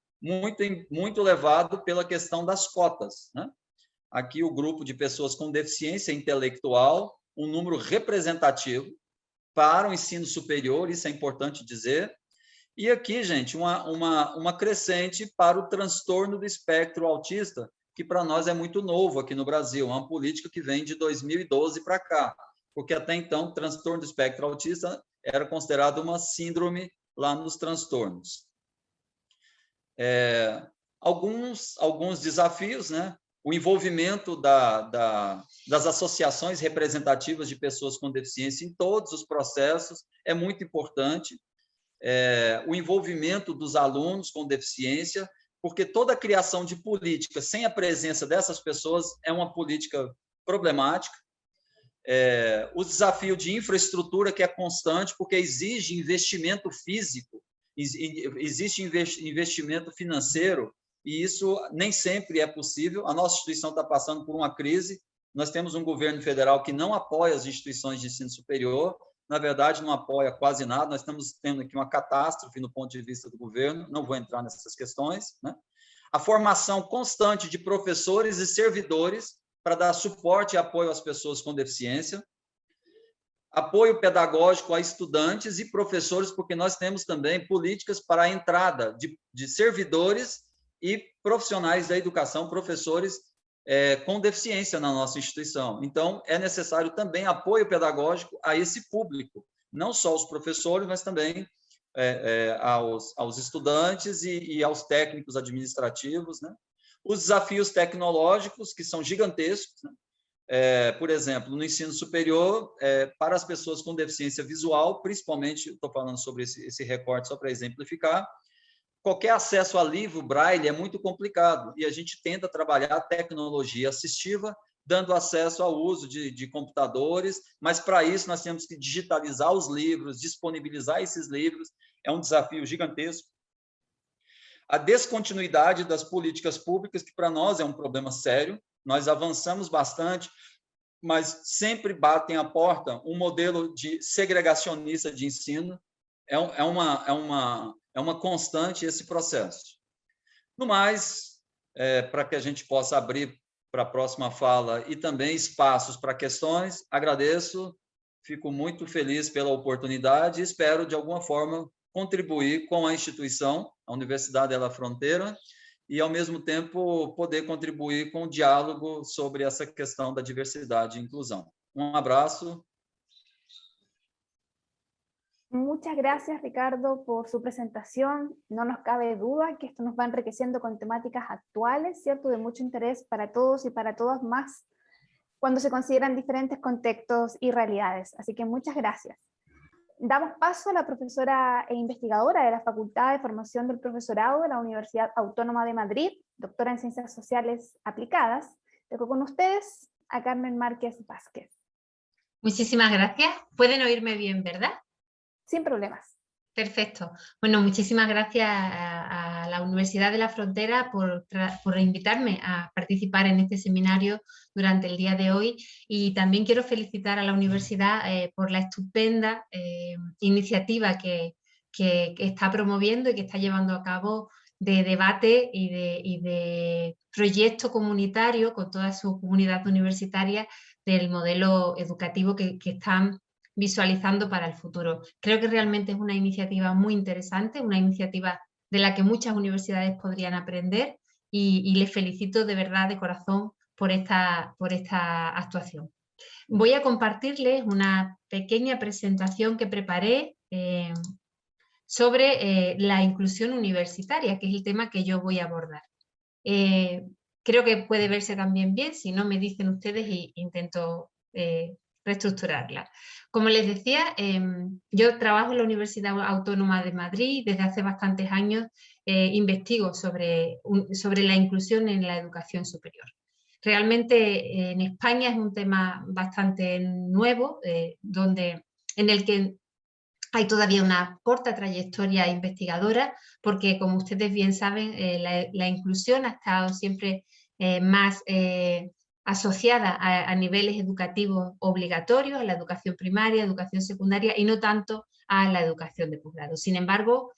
muito levado pela questão das cotas, né? Aqui o grupo de pessoas com deficiência intelectual, um número representativo para o ensino superior, isso é importante dizer. E aqui, gente, uma crescente para o transtorno do espectro autista, que para nós é muito novo aqui no Brasil, uma política que vem de 2012 para cá, porque até então o transtorno do espectro autista era considerado uma síndrome lá nos transtornos. Alguns desafios, né? O envolvimento das associações representativas de pessoas com deficiência em todos os processos é muito importante. O envolvimento dos alunos com deficiência, porque toda a criação de política sem a presença dessas pessoas é uma política problemática. O desafio de infraestrutura, que é constante, porque exige investimento físico, existe investimento financeiro, e isso nem sempre é possível. A nossa instituição está passando por uma crise, nós temos um governo federal que não apoia as instituições de ensino superior, na verdade não apoia quase nada, nós estamos tendo aqui uma catástrofe no ponto de vista do governo, não vou entrar nessas questões, né? A formação constante de professores e servidores para dar suporte e apoio às pessoas com deficiência, apoio pedagógico a estudantes e professores, porque nós temos também políticas para a entrada de servidores e profissionais da educação, professores com deficiência na nossa instituição. Então, é necessário também apoio pedagógico a esse público, não só os professores, mas também aos estudantes e aos técnicos administrativos, né? Os desafios tecnológicos, que são gigantescos, né? Por exemplo, no ensino superior, para as pessoas com deficiência visual, principalmente, estou falando sobre esse recorte só para exemplificar, qualquer acesso a livro braille é muito complicado, e a gente tenta trabalhar a tecnologia assistiva, dando acesso ao uso de computadores, mas para isso nós temos que digitalizar os livros, disponibilizar esses livros, é um desafio gigantesco. A descontinuidade das políticas públicas, que para nós é um problema sério, nós avançamos bastante, mas sempre batem à porta um modelo de segregacionista de ensino, é uma constante esse processo. No mais, para que a gente possa abrir para a próxima fala e também espaços para questões, agradeço, fico muito feliz pela oportunidade e espero, de alguma forma, contribuir com a instituição, a Universidade de La Frontera, e, ao mesmo tempo, poder contribuir com o diálogo sobre essa questão da diversidade e inclusão. abrazo. Muchas gracias, Ricardo, por su presentación. No nos cabe duda que esto nos va enriqueciendo con temáticas actuales, ¿cierto? De mucho interés para todos y para todas, más cuando se consideran diferentes contextos y realidades. Así que muchas gracias. Damos paso a la profesora e investigadora de la Facultad de Formación del Profesorado de la Universidad Autónoma de Madrid, doctora en Ciencias Sociales Aplicadas. Dejo con ustedes a Carmen Márquez Vázquez. Muchísimas gracias. Pueden oírme bien, ¿verdad? Sin problemas. Perfecto. Bueno, muchísimas gracias a la Universidad de la Frontera por invitarme a participar en este seminario durante el día de hoy, y también quiero felicitar a la universidad por la estupenda iniciativa que está promoviendo y que está llevando a cabo de debate y de proyecto comunitario con toda su comunidad universitaria del modelo educativo que están visualizando para el futuro. Creo que realmente es una iniciativa muy interesante, una iniciativa de la que muchas universidades podrían aprender, y les felicito de verdad, de corazón, por esta actuación. Voy a compartirles una pequeña presentación que preparé sobre la inclusión universitaria, que es el tema que yo voy a abordar. Creo que puede verse también bien, si no me dicen ustedes y intento reestructurarla. Como les decía, yo trabajo en la Universidad Autónoma de Madrid. Desde hace bastantes años investigo sobre la inclusión en la educación superior. Realmente en España es un tema bastante nuevo, en el que hay todavía una corta trayectoria investigadora, porque, como ustedes bien saben, la inclusión ha estado siempre más asociada a niveles educativos obligatorios, a la educación primaria, educación secundaria, y no tanto a la educación de posgrado. Sin embargo,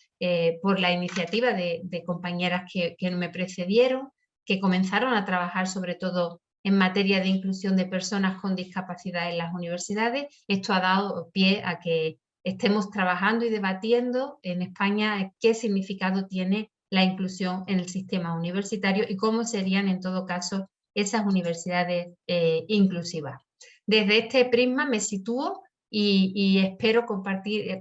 por la iniciativa de compañeras que me precedieron, que comenzaron a trabajar sobre todo en materia de inclusión de personas con discapacidad en las universidades, esto ha dado pie a que estemos trabajando y debatiendo en España qué significado tiene la inclusión en el sistema universitario y cómo serían en todo caso esas universidades inclusivas. Desde este prisma me sitúo y espero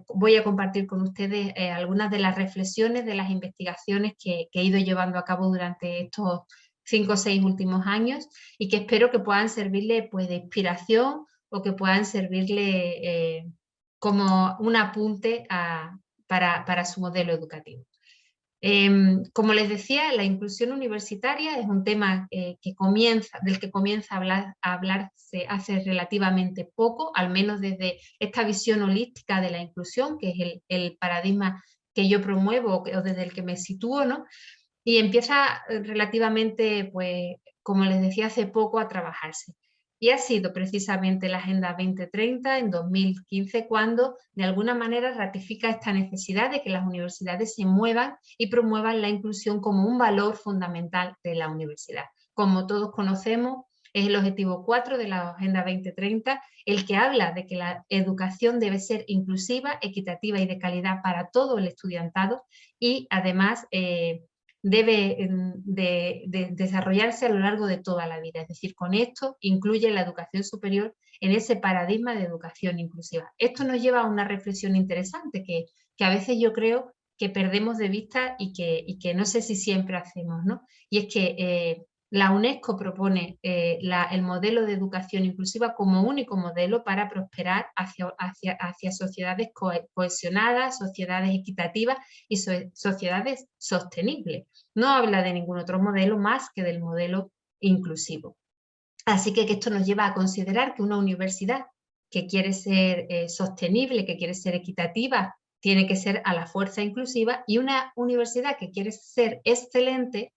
voy a compartir con ustedes algunas de las reflexiones, de las investigaciones que he ido llevando a cabo durante estos 5 o 6 últimos años, y que espero que puedan servirle pues, de inspiración, o que puedan servirle como un apunte para su modelo educativo. Como les decía, la inclusión universitaria es un tema del que comienza a hablarse hace relativamente poco, al menos desde esta visión holística de la inclusión, que es el paradigma que yo promuevo o desde el que me sitúo, ¿no? Y empieza relativamente, pues, como les decía, hace poco a trabajarse. Y ha sido precisamente la Agenda 2030 en 2015 cuando de alguna manera ratifica esta necesidad de que las universidades se muevan y promuevan la inclusión como un valor fundamental de la universidad. Como todos conocemos, es el objetivo 4 de la Agenda 2030 el que habla de que la educación debe ser inclusiva, equitativa y de calidad para todo el estudiantado, y además debe de desarrollarse a lo largo de toda la vida. Es decir, con esto incluye la educación superior en ese paradigma de educación inclusiva. Esto nos lleva a una reflexión interesante que a veces yo creo que perdemos de vista y que no sé si siempre hacemos, ¿no? Y es que la UNESCO propone el modelo de educación inclusiva como único modelo para prosperar hacia sociedades cohesionadas, sociedades equitativas y sociedades sostenibles. No habla de ningún otro modelo más que del modelo inclusivo. Así que esto nos lleva a considerar que una universidad que quiere ser sostenible, que quiere ser equitativa, tiene que ser a la fuerza inclusiva, y una universidad que quiere ser excelente,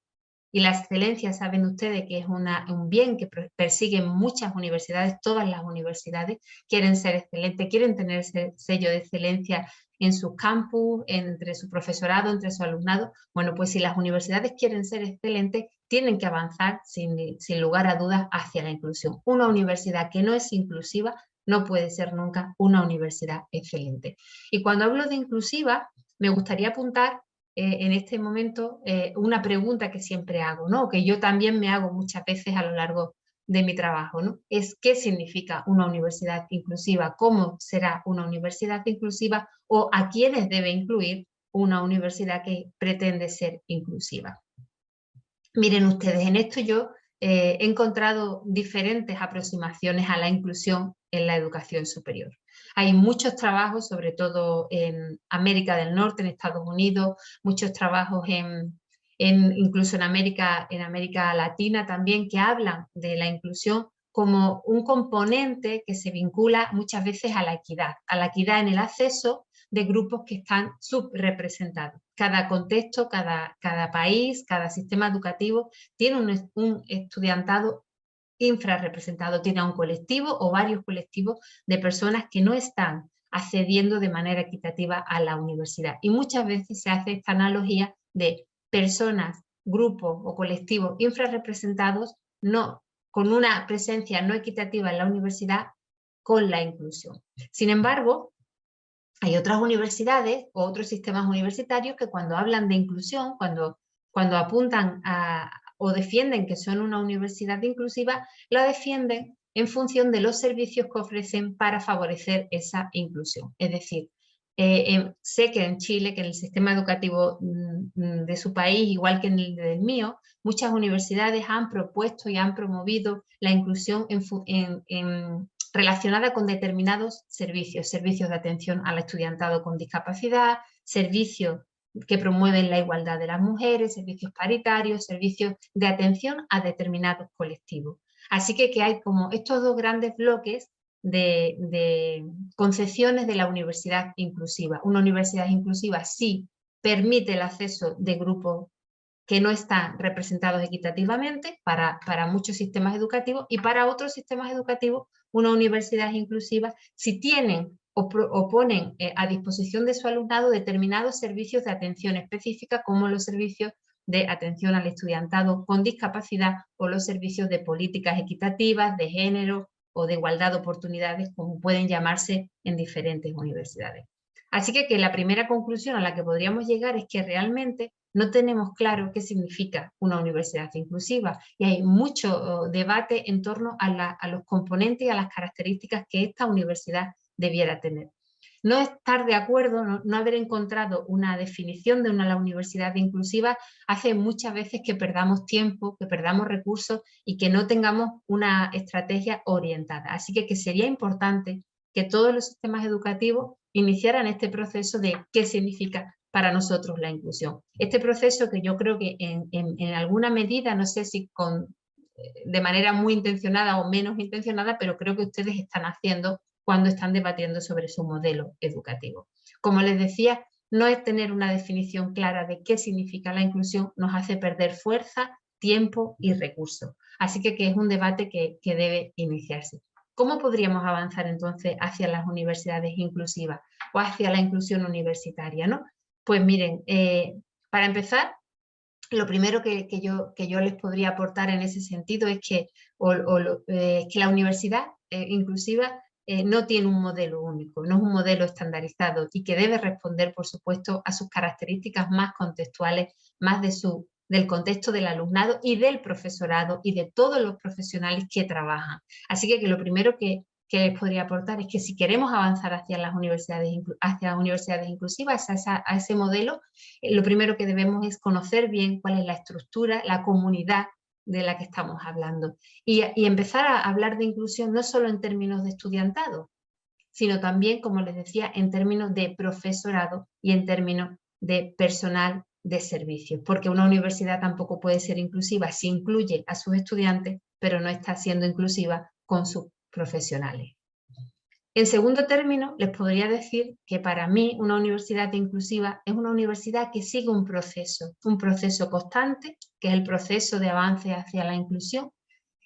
y la excelencia saben ustedes que es un bien que persiguen muchas universidades, todas las universidades quieren ser excelentes, quieren tener ese sello de excelencia en sus campus, entre su profesorado, entre su alumnado. Bueno, pues si las universidades quieren ser excelentes, tienen que avanzar sin lugar a dudas hacia la inclusión. Una universidad que no es inclusiva no puede ser nunca una universidad excelente. Y cuando hablo de inclusiva, me gustaría apuntar en este momento una pregunta que siempre hago, ¿no? Que yo también me hago muchas veces a lo largo de mi trabajo, ¿no? Es qué significa una universidad inclusiva, cómo será una universidad inclusiva o a quiénes debe incluir una universidad que pretende ser inclusiva. Miren ustedes, en esto yo he encontrado diferentes aproximaciones a la inclusión en la educación superior. Hay muchos trabajos, sobre todo en América del Norte, en Estados Unidos, muchos trabajos incluso en América Latina también, que hablan de la inclusión como un componente que se vincula muchas veces a la equidad en el acceso de grupos que están subrepresentados. Cada contexto, cada país, cada sistema educativo tiene un estudiantado infrarrepresentado, tiene un colectivo o varios colectivos de personas que no están accediendo de manera equitativa a la universidad. Y muchas veces se hace esta analogía de personas, grupos o colectivos infrarrepresentados con una presencia no equitativa en la universidad con la inclusión. Sin embargo, hay otras universidades o otros sistemas universitarios que cuando hablan de inclusión, cuando apuntan o defienden que son una universidad inclusiva, la defienden en función de los servicios que ofrecen para favorecer esa inclusión. Es decir, sé que en Chile, que en el sistema educativo de su país, igual que en el del mío, muchas universidades han propuesto y han promovido la inclusión relacionada con determinados servicios de atención al estudiantado con discapacidad, servicios que promueven la igualdad de las mujeres, servicios paritarios, servicios de atención a determinados colectivos. Así que hay como estos dos grandes bloques de concepciones de la universidad inclusiva. Una universidad inclusiva sí permite el acceso de grupos que no están representados equitativamente para muchos sistemas educativos, y para otros sistemas educativos una universidad inclusiva si tienen o ponen a disposición de su alumnado determinados servicios de atención específica, como los servicios de atención al estudiantado con discapacidad o los servicios de políticas equitativas, de género o de igualdad de oportunidades, como pueden llamarse en diferentes universidades. Así que la primera conclusión a la que podríamos llegar es que realmente no tenemos claro qué significa una universidad inclusiva, y hay mucho debate en torno a los componentes y a las características que esta universidad debiera tener. No estar de acuerdo, no haber encontrado una definición de la universidad inclusiva hace muchas veces que perdamos tiempo, que perdamos recursos y que no tengamos una estrategia orientada. Así que sería importante que todos los sistemas educativos iniciaran este proceso de qué significa para nosotros la inclusión. Este proceso que yo creo que en alguna medida, no sé si de manera muy intencionada o menos intencionada, pero creo que ustedes están haciendo cuando están debatiendo sobre su modelo educativo. Como les decía, no es tener una definición clara de qué significa la inclusión, nos hace perder fuerza, tiempo y recursos. Así que es un debate que debe iniciarse. ¿Cómo podríamos avanzar entonces hacia las universidades inclusivas o hacia la inclusión universitaria, ¿no? Pues miren, para empezar, lo primero que yo les podría aportar en ese sentido es que la universidad inclusiva no tiene un modelo único, no es un modelo estandarizado, y que debe responder, por supuesto, a sus características más contextuales, más del contexto del alumnado y del profesorado y de todos los profesionales que trabajan. Así que lo primero que les podría aportar es que si queremos avanzar hacia las universidades inclusivas, a ese modelo, lo primero que debemos es conocer bien cuál es la estructura, la comunidad de la que estamos hablando, y empezar a hablar de inclusión no solo en términos de estudiantado, sino también, como les decía, en términos de profesorado y en términos de personal de servicios, porque una universidad tampoco puede ser inclusiva si incluye a sus estudiantes, pero no está siendo inclusiva con sus profesionales. En segundo término, les podría decir que para mí una universidad inclusiva es una universidad que sigue un proceso constante, que es el proceso de avance hacia la inclusión,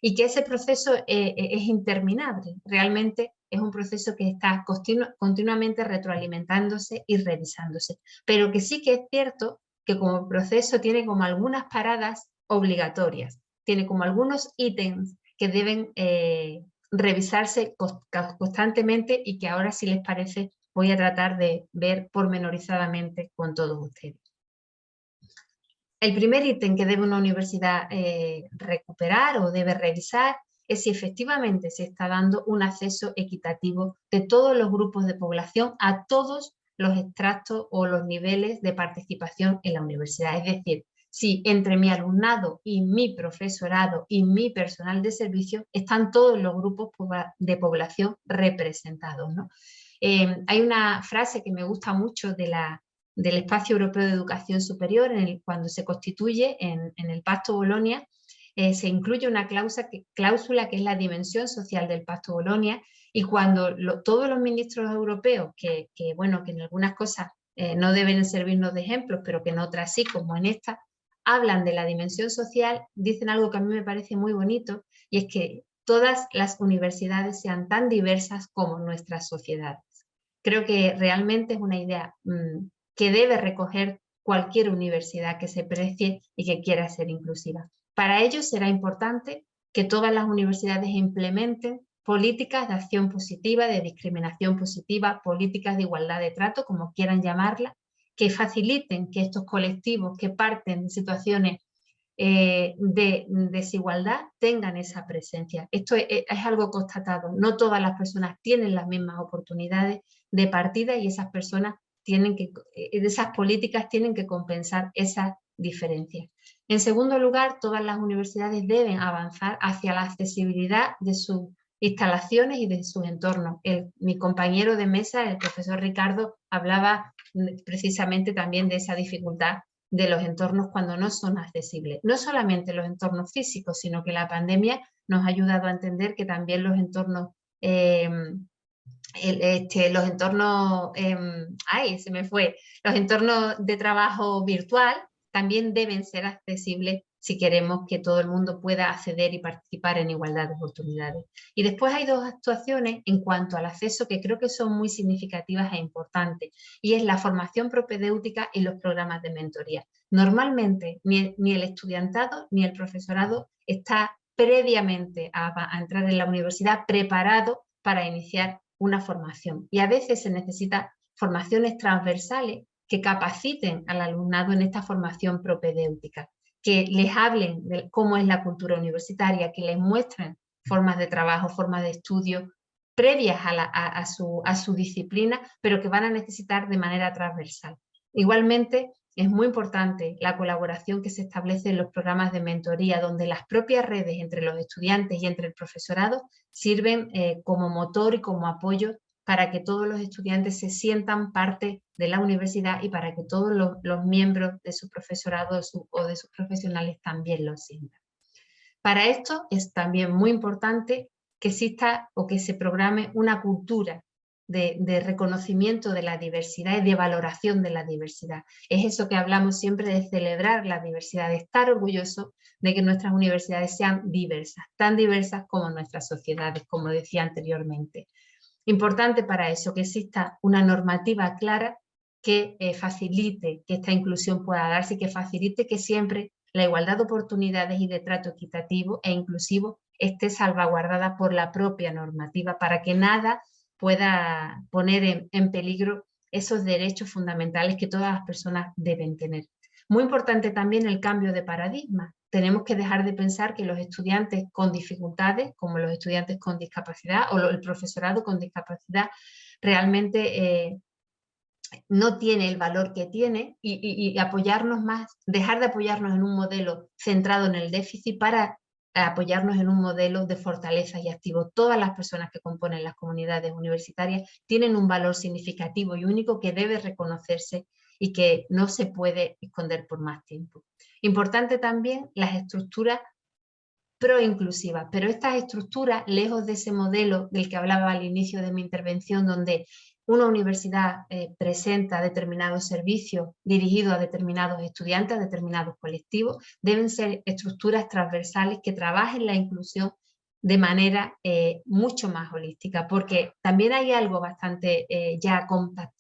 y que ese proceso es interminable. Realmente es un proceso que está continuamente retroalimentándose y revisándose, pero que sí que es cierto que como proceso tiene como algunas paradas obligatorias, tiene como algunos ítems que deben revisarse constantemente, y que ahora, si les parece, voy a tratar de ver pormenorizadamente con todos ustedes. El primer ítem que debe una universidad recuperar o debe revisar es si efectivamente se está dando un acceso equitativo de todos los grupos de población a todos los extractos o los niveles de participación en la universidad. Es decir, si entre mi alumnado y mi profesorado y mi personal de servicio están todos los grupos de población representados, ¿no? Hay una frase que me gusta mucho del Espacio Europeo de Educación Superior, cuando se constituye en el Pacto Bolonia, se incluye una cláusula que es la dimensión social del Pacto Bolonia, y cuando todos los ministros europeos, que en algunas cosas no deben servirnos de ejemplos, pero que en otras sí, como en esta, hablan de la dimensión social, dicen algo que a mí me parece muy bonito, y es que todas las universidades sean tan diversas como nuestras sociedades. Creo que realmente es una idea que debe recoger cualquier universidad que se precie y que quiera ser inclusiva. Para ello será importante que todas las universidades implementen políticas de acción positiva, de discriminación positiva, políticas de igualdad de trato, como quieran llamarlas, que faciliten que estos colectivos que parten de situaciones de desigualdad tengan esa presencia. Esto es algo constatado. No todas las personas tienen las mismas oportunidades de partida y esas personas esas políticas tienen que compensar esas diferencias. En segundo lugar, todas las universidades deben avanzar hacia la accesibilidad de sus instalaciones y de sus entornos. Mi compañero de mesa, el profesor Ricardo, hablaba precisamente también de esa dificultad de los entornos cuando no son accesibles. No solamente los entornos físicos, sino que la pandemia nos ha ayudado a entender que también los entornos los entornos de trabajo virtual también deben ser accesibles si queremos que todo el mundo pueda acceder y participar en igualdad de oportunidades. Y después hay dos actuaciones en cuanto al acceso que creo que son muy significativas e importantes, y es la formación propedéutica y los programas de mentoría. Normalmente ni el estudiantado ni el profesorado está previamente a entrar en la universidad preparado para iniciar una formación, y a veces se necesitan formaciones transversales que capaciten al alumnado en esta formación propedéutica, que les hablen de cómo es la cultura universitaria, que les muestren formas de trabajo, formas de estudio previas a su disciplina, pero que van a necesitar de manera transversal. Igualmente, es muy importante la colaboración que se establece en los programas de mentoría, donde las propias redes entre los estudiantes y entre el profesorado sirven como motor y como apoyo para que todos los estudiantes se sientan parte de la universidad y para que todos los miembros de su profesorado o de sus profesionales también lo sientan. Para esto es también muy importante que exista o que se programe una cultura de reconocimiento de la diversidad y de valoración de la diversidad. Es eso que hablamos siempre de celebrar la diversidad, de estar orgullosos de que nuestras universidades sean diversas, tan diversas como nuestras sociedades, como decía anteriormente. Importante para eso que exista una normativa clara que facilite que esta inclusión pueda darse y que facilite que siempre la igualdad de oportunidades y de trato equitativo e inclusivo esté salvaguardada por la propia normativa para que nada pueda poner en peligro esos derechos fundamentales que todas las personas deben tener. Muy importante también el cambio de paradigma. Tenemos que dejar de pensar que los estudiantes con dificultades, como los estudiantes con discapacidad o el profesorado con discapacidad, realmente no tiene el valor que tiene y apoyarnos más, dejar de apoyarnos en un modelo centrado en el déficit para apoyarnos en un modelo de fortaleza y activo. Todas las personas que componen las comunidades universitarias tienen un valor significativo y único que debe reconocerse y que no se puede esconder por más tiempo. Importante también las estructuras pro-inclusivas, pero estas estructuras, lejos de ese modelo del que hablaba al inicio de mi intervención, donde una universidad presenta determinados servicios dirigidos a determinados estudiantes, a determinados colectivos, deben ser estructuras transversales que trabajen la inclusión de manera mucho más holística, porque también hay algo bastante ya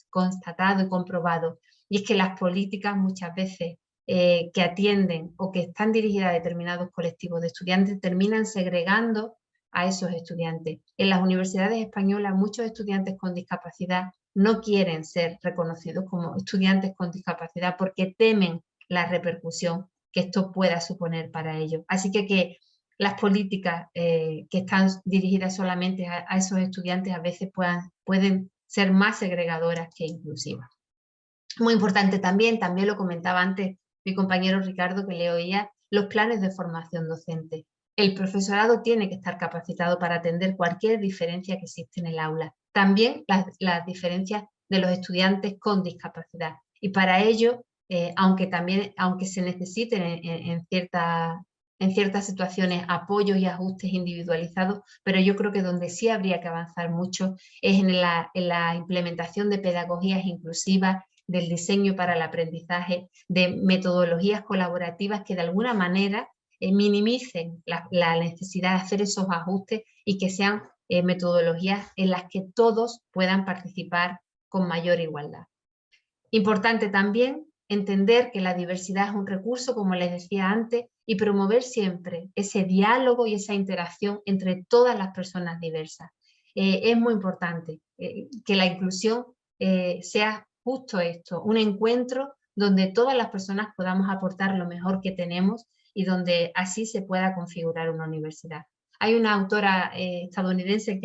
constatado y comprobado, y es que las políticas muchas veces que atienden o que están dirigidas a determinados colectivos de estudiantes terminan segregando a esos estudiantes. En las universidades españolas muchos estudiantes con discapacidad no quieren ser reconocidos como estudiantes con discapacidad porque temen la repercusión que esto pueda suponer para ellos. Así que las políticas que están dirigidas solamente a esos estudiantes a veces pueden ser más segregadoras que inclusivas. Muy importante también lo comentaba antes mi compañero Ricardo, que le oía, los planes de formación docente. El profesorado tiene que estar capacitado para atender cualquier diferencia que existe en el aula. También las diferencias de los estudiantes con discapacidad. Y para ello, aunque se necesiten en ciertas situaciones apoyos y ajustes individualizados, pero yo creo que donde sí habría que avanzar mucho es en la implementación de pedagogías inclusivas, del diseño para el aprendizaje, de metodologías colaborativas que de alguna manera minimicen la necesidad de hacer esos ajustes y que sean metodologías en las que todos puedan participar con mayor igualdad. Importante también entender que la diversidad es un recurso, como les decía antes, y promover siempre ese diálogo y esa interacción entre todas las personas diversas. Es muy importante que la inclusión sea justo esto, un encuentro donde todas las personas podamos aportar lo mejor que tenemos y donde así se pueda configurar una universidad. Hay una autora estadounidense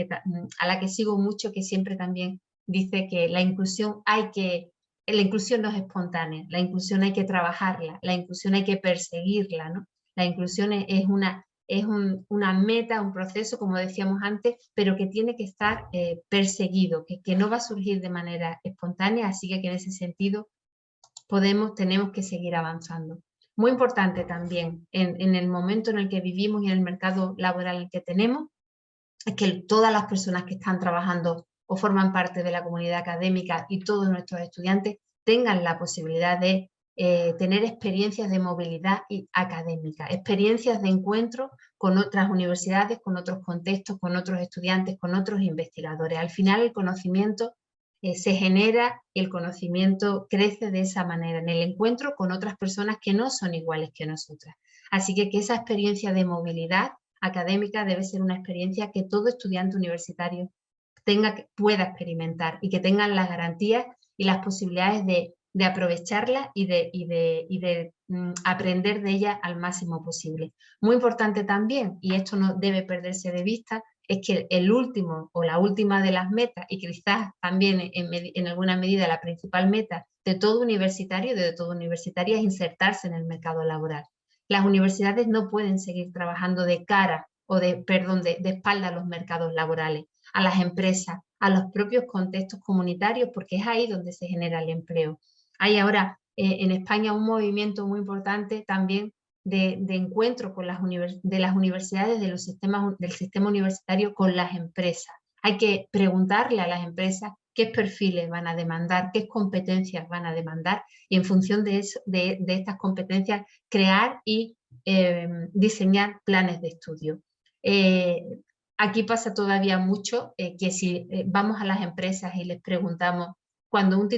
a la que sigo mucho, que siempre también dice que la inclusión no es espontánea, la inclusión hay que trabajarla, la inclusión hay que perseguirla, ¿no? La inclusión es una meta, un proceso, como decíamos antes, pero que tiene que estar perseguido, que no va a surgir de manera espontánea, así que en ese sentido tenemos que seguir avanzando. Muy importante también en el momento en el que vivimos y en el mercado laboral que tenemos, es que todas las personas que están trabajando o forman parte de la comunidad académica y todos nuestros estudiantes tengan la posibilidad de tener experiencias de movilidad académica, experiencias de encuentro con otras universidades, con otros contextos, con otros estudiantes, con otros investigadores. Al final el conocimiento se genera y el conocimiento crece de esa manera, en el encuentro con otras personas que no son iguales que nosotras. Así que esa experiencia de movilidad académica debe ser una experiencia que todo estudiante universitario pueda experimentar y que tengan las garantías y las posibilidades de aprovecharla y de aprender de ella al máximo posible. Muy importante también, y esto no debe perderse de vista, es que el último o la última de las metas, y quizás también en alguna medida la principal meta de todo universitario y de toda universitaria, es insertarse en el mercado laboral. Las universidades no pueden seguir trabajando de espalda a los mercados laborales, a las empresas, a los propios contextos comunitarios, porque es ahí donde se genera el empleo. Hay ahora en España un movimiento muy importante también de encuentro con de las universidades, del sistema universitario con las empresas. Hay que preguntarle a las empresas qué perfiles van a demandar, qué competencias van a demandar, y en función de estas competencias crear y diseñar planes de estudio. Aquí pasa todavía mucho que si vamos a las empresas y les preguntamos, cuando un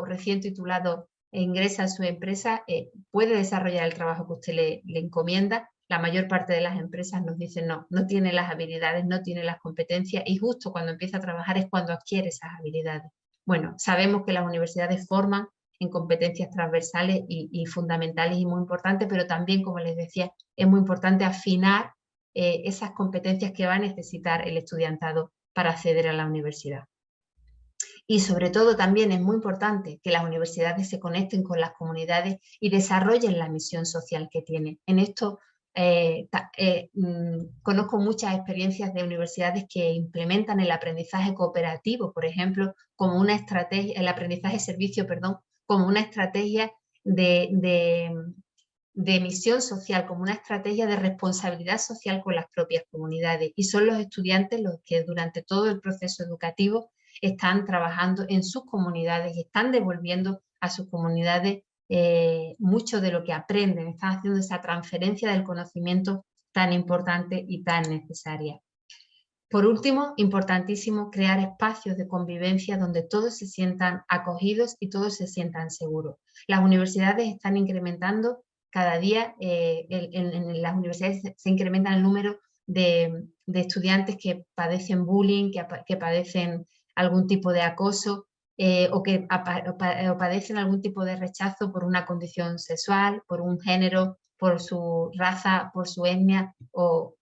recién titulado ingresa a su empresa, puede desarrollar el trabajo que usted le encomienda, la mayor parte de las empresas nos dicen no tiene las habilidades, no tiene las competencias, y justo cuando empieza a trabajar es cuando adquiere esas habilidades. Bueno, sabemos que las universidades forman en competencias transversales y fundamentales y muy importantes, pero también, como les decía, es muy importante afinar esas competencias que va a necesitar el estudiantado para acceder a la universidad. Y sobre todo también es muy importante que las universidades se conecten con las comunidades y desarrollen la misión social que tienen. En esto conozco muchas experiencias de universidades que implementan el aprendizaje cooperativo, por ejemplo, como una estrategia, el aprendizaje servicio, perdón, como una estrategia de misión social, como una estrategia de responsabilidad social con las propias comunidades. Y son los estudiantes los que durante todo el proceso educativo están trabajando en sus comunidades y están devolviendo a sus comunidades mucho de lo que aprenden, están haciendo esa transferencia del conocimiento tan importante y tan necesaria. Por último, importantísimo, crear espacios de convivencia donde todos se sientan acogidos y todos se sientan seguros. Las universidades están incrementando cada día, en las universidades se incrementa el número de estudiantes que padecen bullying, que padecen algún tipo de acoso o padecen algún tipo de rechazo por una condición sexual, por un género, por su raza, por su etnia o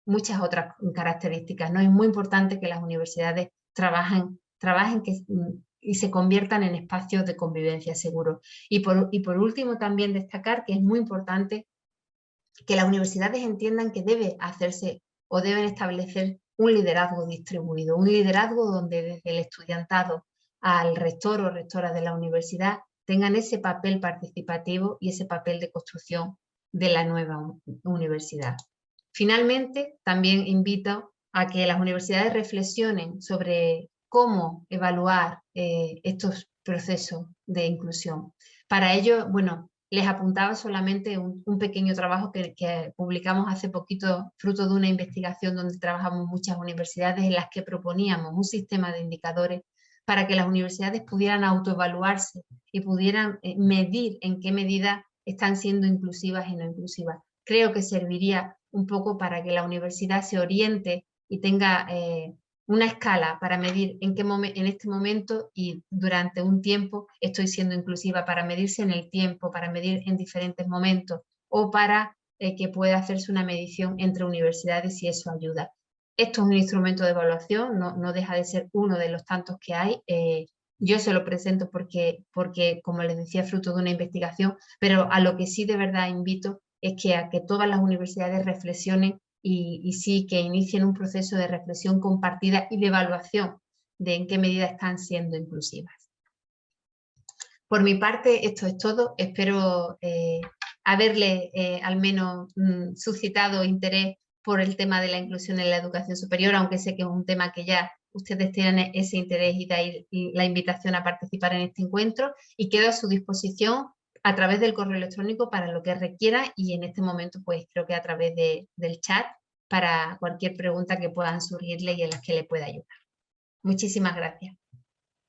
muchas otras características, ¿no? Es muy importante que las universidades trabajen y se conviertan en espacios de convivencia seguros. Y por último, también destacar que es muy importante que las universidades entiendan que debe hacerse o deben establecer un liderazgo distribuido, un liderazgo donde desde el estudiantado al rector o rectora de la universidad tengan ese papel participativo y ese papel de construcción de la nueva universidad. Finalmente, también invito a que las universidades reflexionen sobre cómo evaluar estos procesos de inclusión. Para ello, bueno, les apuntaba solamente un pequeño trabajo que publicamos hace poquito, fruto de una investigación donde trabajamos muchas universidades, en las que proponíamos un sistema de indicadores para que las universidades pudieran autoevaluarse y pudieran medir en qué medida están siendo inclusivas y no inclusivas. Creo que serviría un poco para que la universidad se oriente y tenga una escala para medir en este momento y durante un tiempo estoy siendo inclusiva, para medirse en el tiempo, para medir en diferentes momentos o para que pueda hacerse una medición entre universidades si eso ayuda. Esto es un instrumento de evaluación, no deja de ser uno de los tantos que hay. Yo se lo presento porque, como les decía, fruto de una investigación, pero a lo que sí de verdad invito es a que todas las universidades reflexionen y sí que inicien un proceso de reflexión compartida y de evaluación de en qué medida están siendo inclusivas. Por mi parte, esto es todo. Espero haberle al menos suscitado interés por el tema de la inclusión en la educación superior, aunque sé que es un tema que ya ustedes tienen ese interés y de ahí la invitación a participar en este encuentro, y quedo a su disposición a través del correo electrónico para lo que requiera, y en este momento pues creo que a través del chat para cualquier pregunta que puedan surgirle y en las que le pueda ayudar. Muchísimas gracias.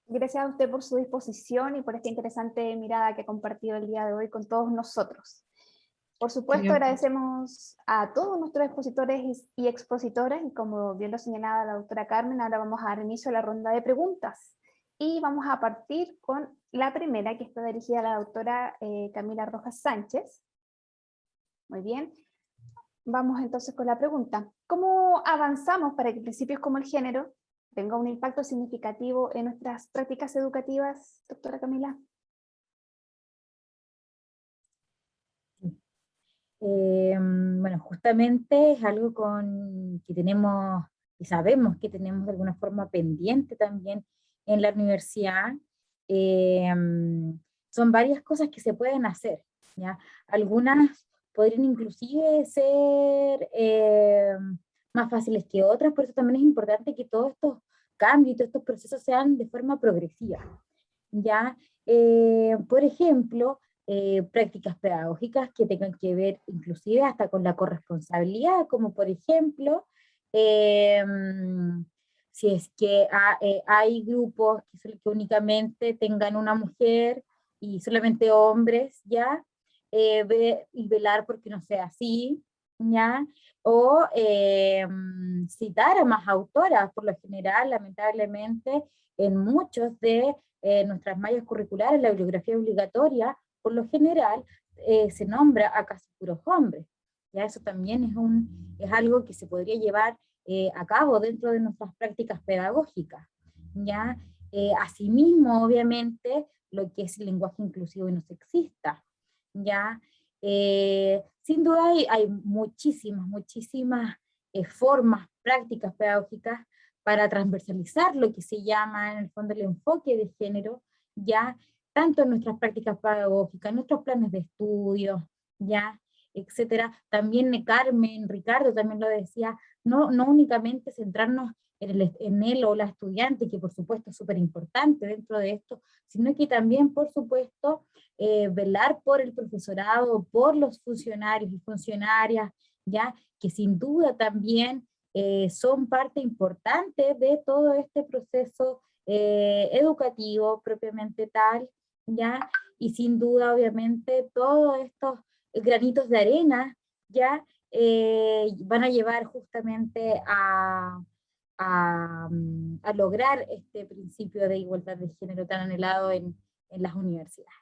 Gracias a usted por su disposición y por esta interesante mirada que ha compartido el día de hoy con todos nosotros. Por supuesto, agradecemos a todos nuestros expositores y expositoras, y como bien lo señalaba la doctora Carmen, ahora vamos a dar inicio a la ronda de preguntas. Y vamos a partir con la primera, que está dirigida a la doctora Camila Rojas Sánchez. Muy bien. Vamos entonces con la pregunta. ¿Cómo avanzamos para que principios como el género tenga un impacto significativo en nuestras prácticas educativas, doctora Camila? Bueno, justamente es algo que tenemos y sabemos que tenemos de alguna forma pendiente también en la universidad. Son varias cosas que se pueden hacer, ¿ya? Algunas podrían inclusive ser más fáciles que otras, por eso también es importante que todos estos cambios y todos estos procesos sean de forma progresiva, ¿ya? Por ejemplo, prácticas pedagógicas que tengan que ver inclusive hasta con la corresponsabilidad, como por ejemplo, si es que hay grupos que únicamente tengan una mujer y solamente hombres, ¿ya? Y velar porque no sea así, ¿ya? O citar a más autoras, por lo general, lamentablemente, en muchos de nuestras mallas curriculares, la bibliografía obligatoria, por lo general, se nombra a casi puros hombres. ¿Ya? Eso también es algo que se podría llevar a cabo dentro de nuestras prácticas pedagógicas. ¿Ya? Asimismo, obviamente, lo que es el lenguaje inclusivo y no sexista. ¿Ya? Sin duda hay muchísimas formas, prácticas pedagógicas para transversalizar lo que se llama en el fondo el enfoque de género, ya tanto en nuestras prácticas pedagógicas, en nuestros planes de estudio, ya, etcétera. También Carmen, Ricardo también lo decía, no únicamente centrarnos en él o la estudiante, que por supuesto es súper importante dentro de esto, sino que también, por supuesto, velar por el profesorado, por los funcionarios y funcionarias, ya, que sin duda también son parte importante de todo este proceso educativo propiamente tal, ¿ya? Y sin duda, obviamente, todos estos granitos de arena, ¿ya? Van a llevar justamente a lograr este principio de igualdad de género tan anhelado en las universidades.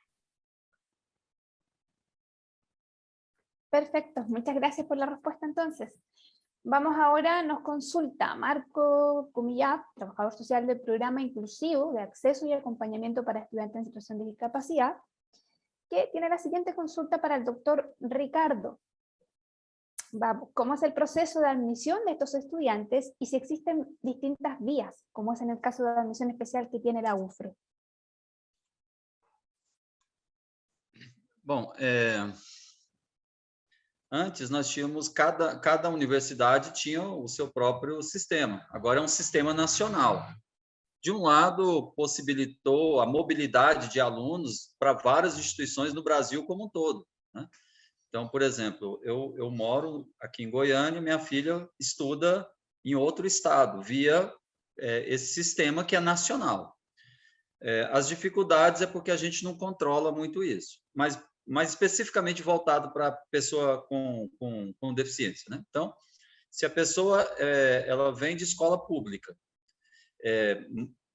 Perfecto, muchas gracias por la respuesta entonces. Vamos ahora, nos consulta Marco Cumillá, trabajador social del programa inclusivo de acceso y acompañamiento para estudiantes en situación de discapacidad, que tiene la siguiente consulta para el doctor Ricardo. Vamos, ¿cómo es el proceso de admisión de estos estudiantes y si existen distintas vías, como es en el caso de admisión especial que tiene la UFRO? Bom, antes nós tínhamos, cada universidade tinha o seu próprio sistema, agora é um sistema nacional. De um lado, possibilitou a mobilidade de alunos para várias instituições no Brasil como um todo, né? Então, por exemplo, eu moro aqui em Goiânia, minha filha estuda em outro estado, via esse sistema que é nacional. As dificuldades é porque a gente não controla muito isso, mas especificamente voltado para a pessoa com deficiência, né? Então, se a pessoa ela vem de escola pública,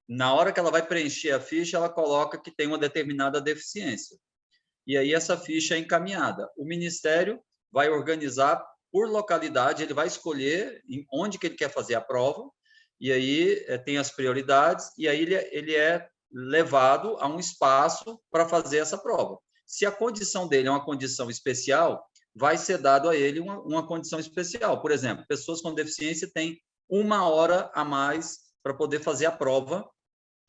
na hora que ela vai preencher a ficha, ela coloca que tem uma determinada deficiência. E aí essa ficha é encaminhada. O Ministério vai organizar por localidade, ele vai escolher onde que ele quer fazer a prova, e aí tem as prioridades, e aí ele é levado a um espaço para fazer essa prova. Se a condição dele é uma condição especial, vai ser dado a ele uma condição especial. Por exemplo, pessoas com deficiência têm 1 hora a mais para poder fazer a prova.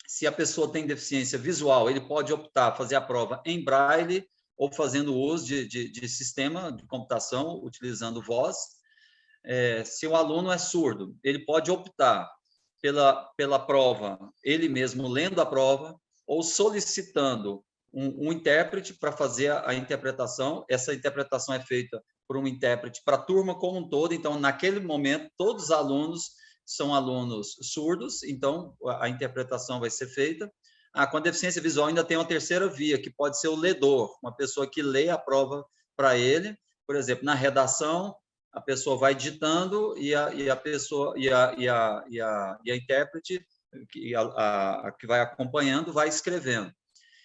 Se a pessoa tem deficiência visual, ele pode optar fazer a prova em braille ou fazendo uso de sistema de computação, utilizando voz. Se o aluno é surdo, ele pode optar pela prova, ele mesmo lendo a prova, ou solicitando um intérprete para fazer a interpretação. Essa interpretação é feita por um intérprete para a turma como um todo. Então, naquele momento, todos os alunos são alunos surdos, então a interpretação vai ser feita. Com a deficiência visual ainda tem uma terceira via, que pode ser o ledor, uma pessoa que lê a prova para ele. Por exemplo, na redação, a pessoa vai ditando e a intérprete, que vai acompanhando, vai escrevendo.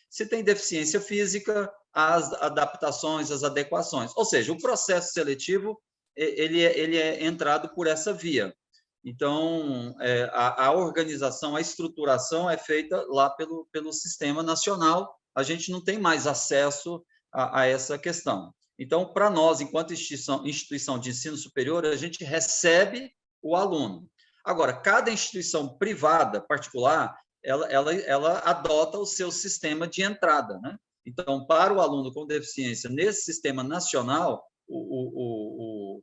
Se tem deficiência física, as adaptações, as adequações. Ou seja, o processo seletivo ele é entrado por essa via. Então, a organização, a estruturação é feita lá pelo sistema nacional. A gente não tem mais acesso a essa questão. Então, para nós, enquanto instituição de ensino superior, a gente recebe o aluno. Agora, cada instituição privada, particular, ela adota o seu sistema de entrada, né? Então, para o aluno com deficiência, nesse sistema nacional, o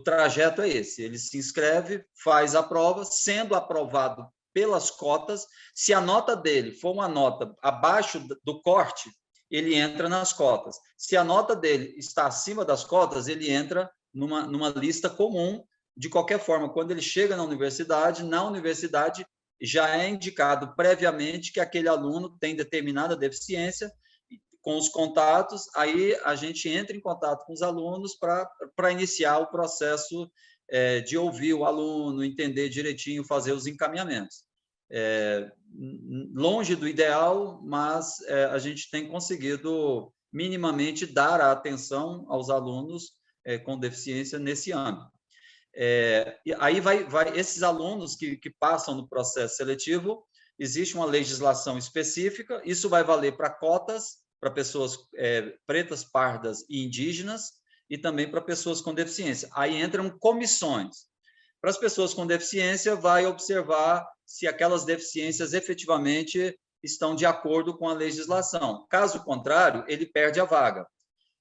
trajeto é esse: ele se inscreve, faz a prova, sendo aprovado pelas cotas. Se a nota dele for uma nota abaixo do corte, ele entra nas cotas. Se a nota dele está acima das cotas, ele entra numa lista comum. De qualquer forma, quando ele chega na universidade já é indicado previamente que aquele aluno tem determinada deficiência. Com os contatos, aí a gente entra em contato com os alunos para iniciar o processo de ouvir o aluno, entender direitinho, fazer os encaminhamentos. Longe do ideal, mas a gente tem conseguido minimamente dar a atenção aos alunos com deficiência nesse âmbito. E aí esses alunos que passam no processo seletivo, existe uma legislação específica, isso vai valer para cotas, para pessoas pretas, pardas e indígenas, e também para pessoas com deficiência. Aí entram comissões. Para as pessoas com deficiência, vai observar se aquelas deficiências efetivamente estão de acordo com a legislação. Caso contrário, ele perde a vaga.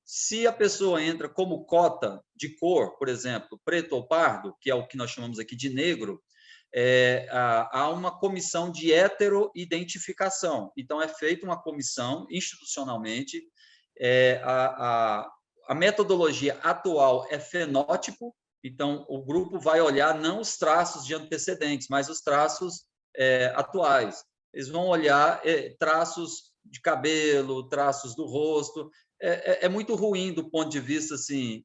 Se a pessoa entra como cota de cor, por exemplo, preto ou pardo, que é o que nós chamamos aqui de negro, há uma comissão de heteroidentificação. Então, é feita uma comissão institucionalmente. A metodologia atual é fenótipo, então o grupo vai olhar não os traços de antecedentes, mas os traços atuais. Eles vão olhar traços de cabelo, traços do rosto. É muito ruim do ponto de vista, assim,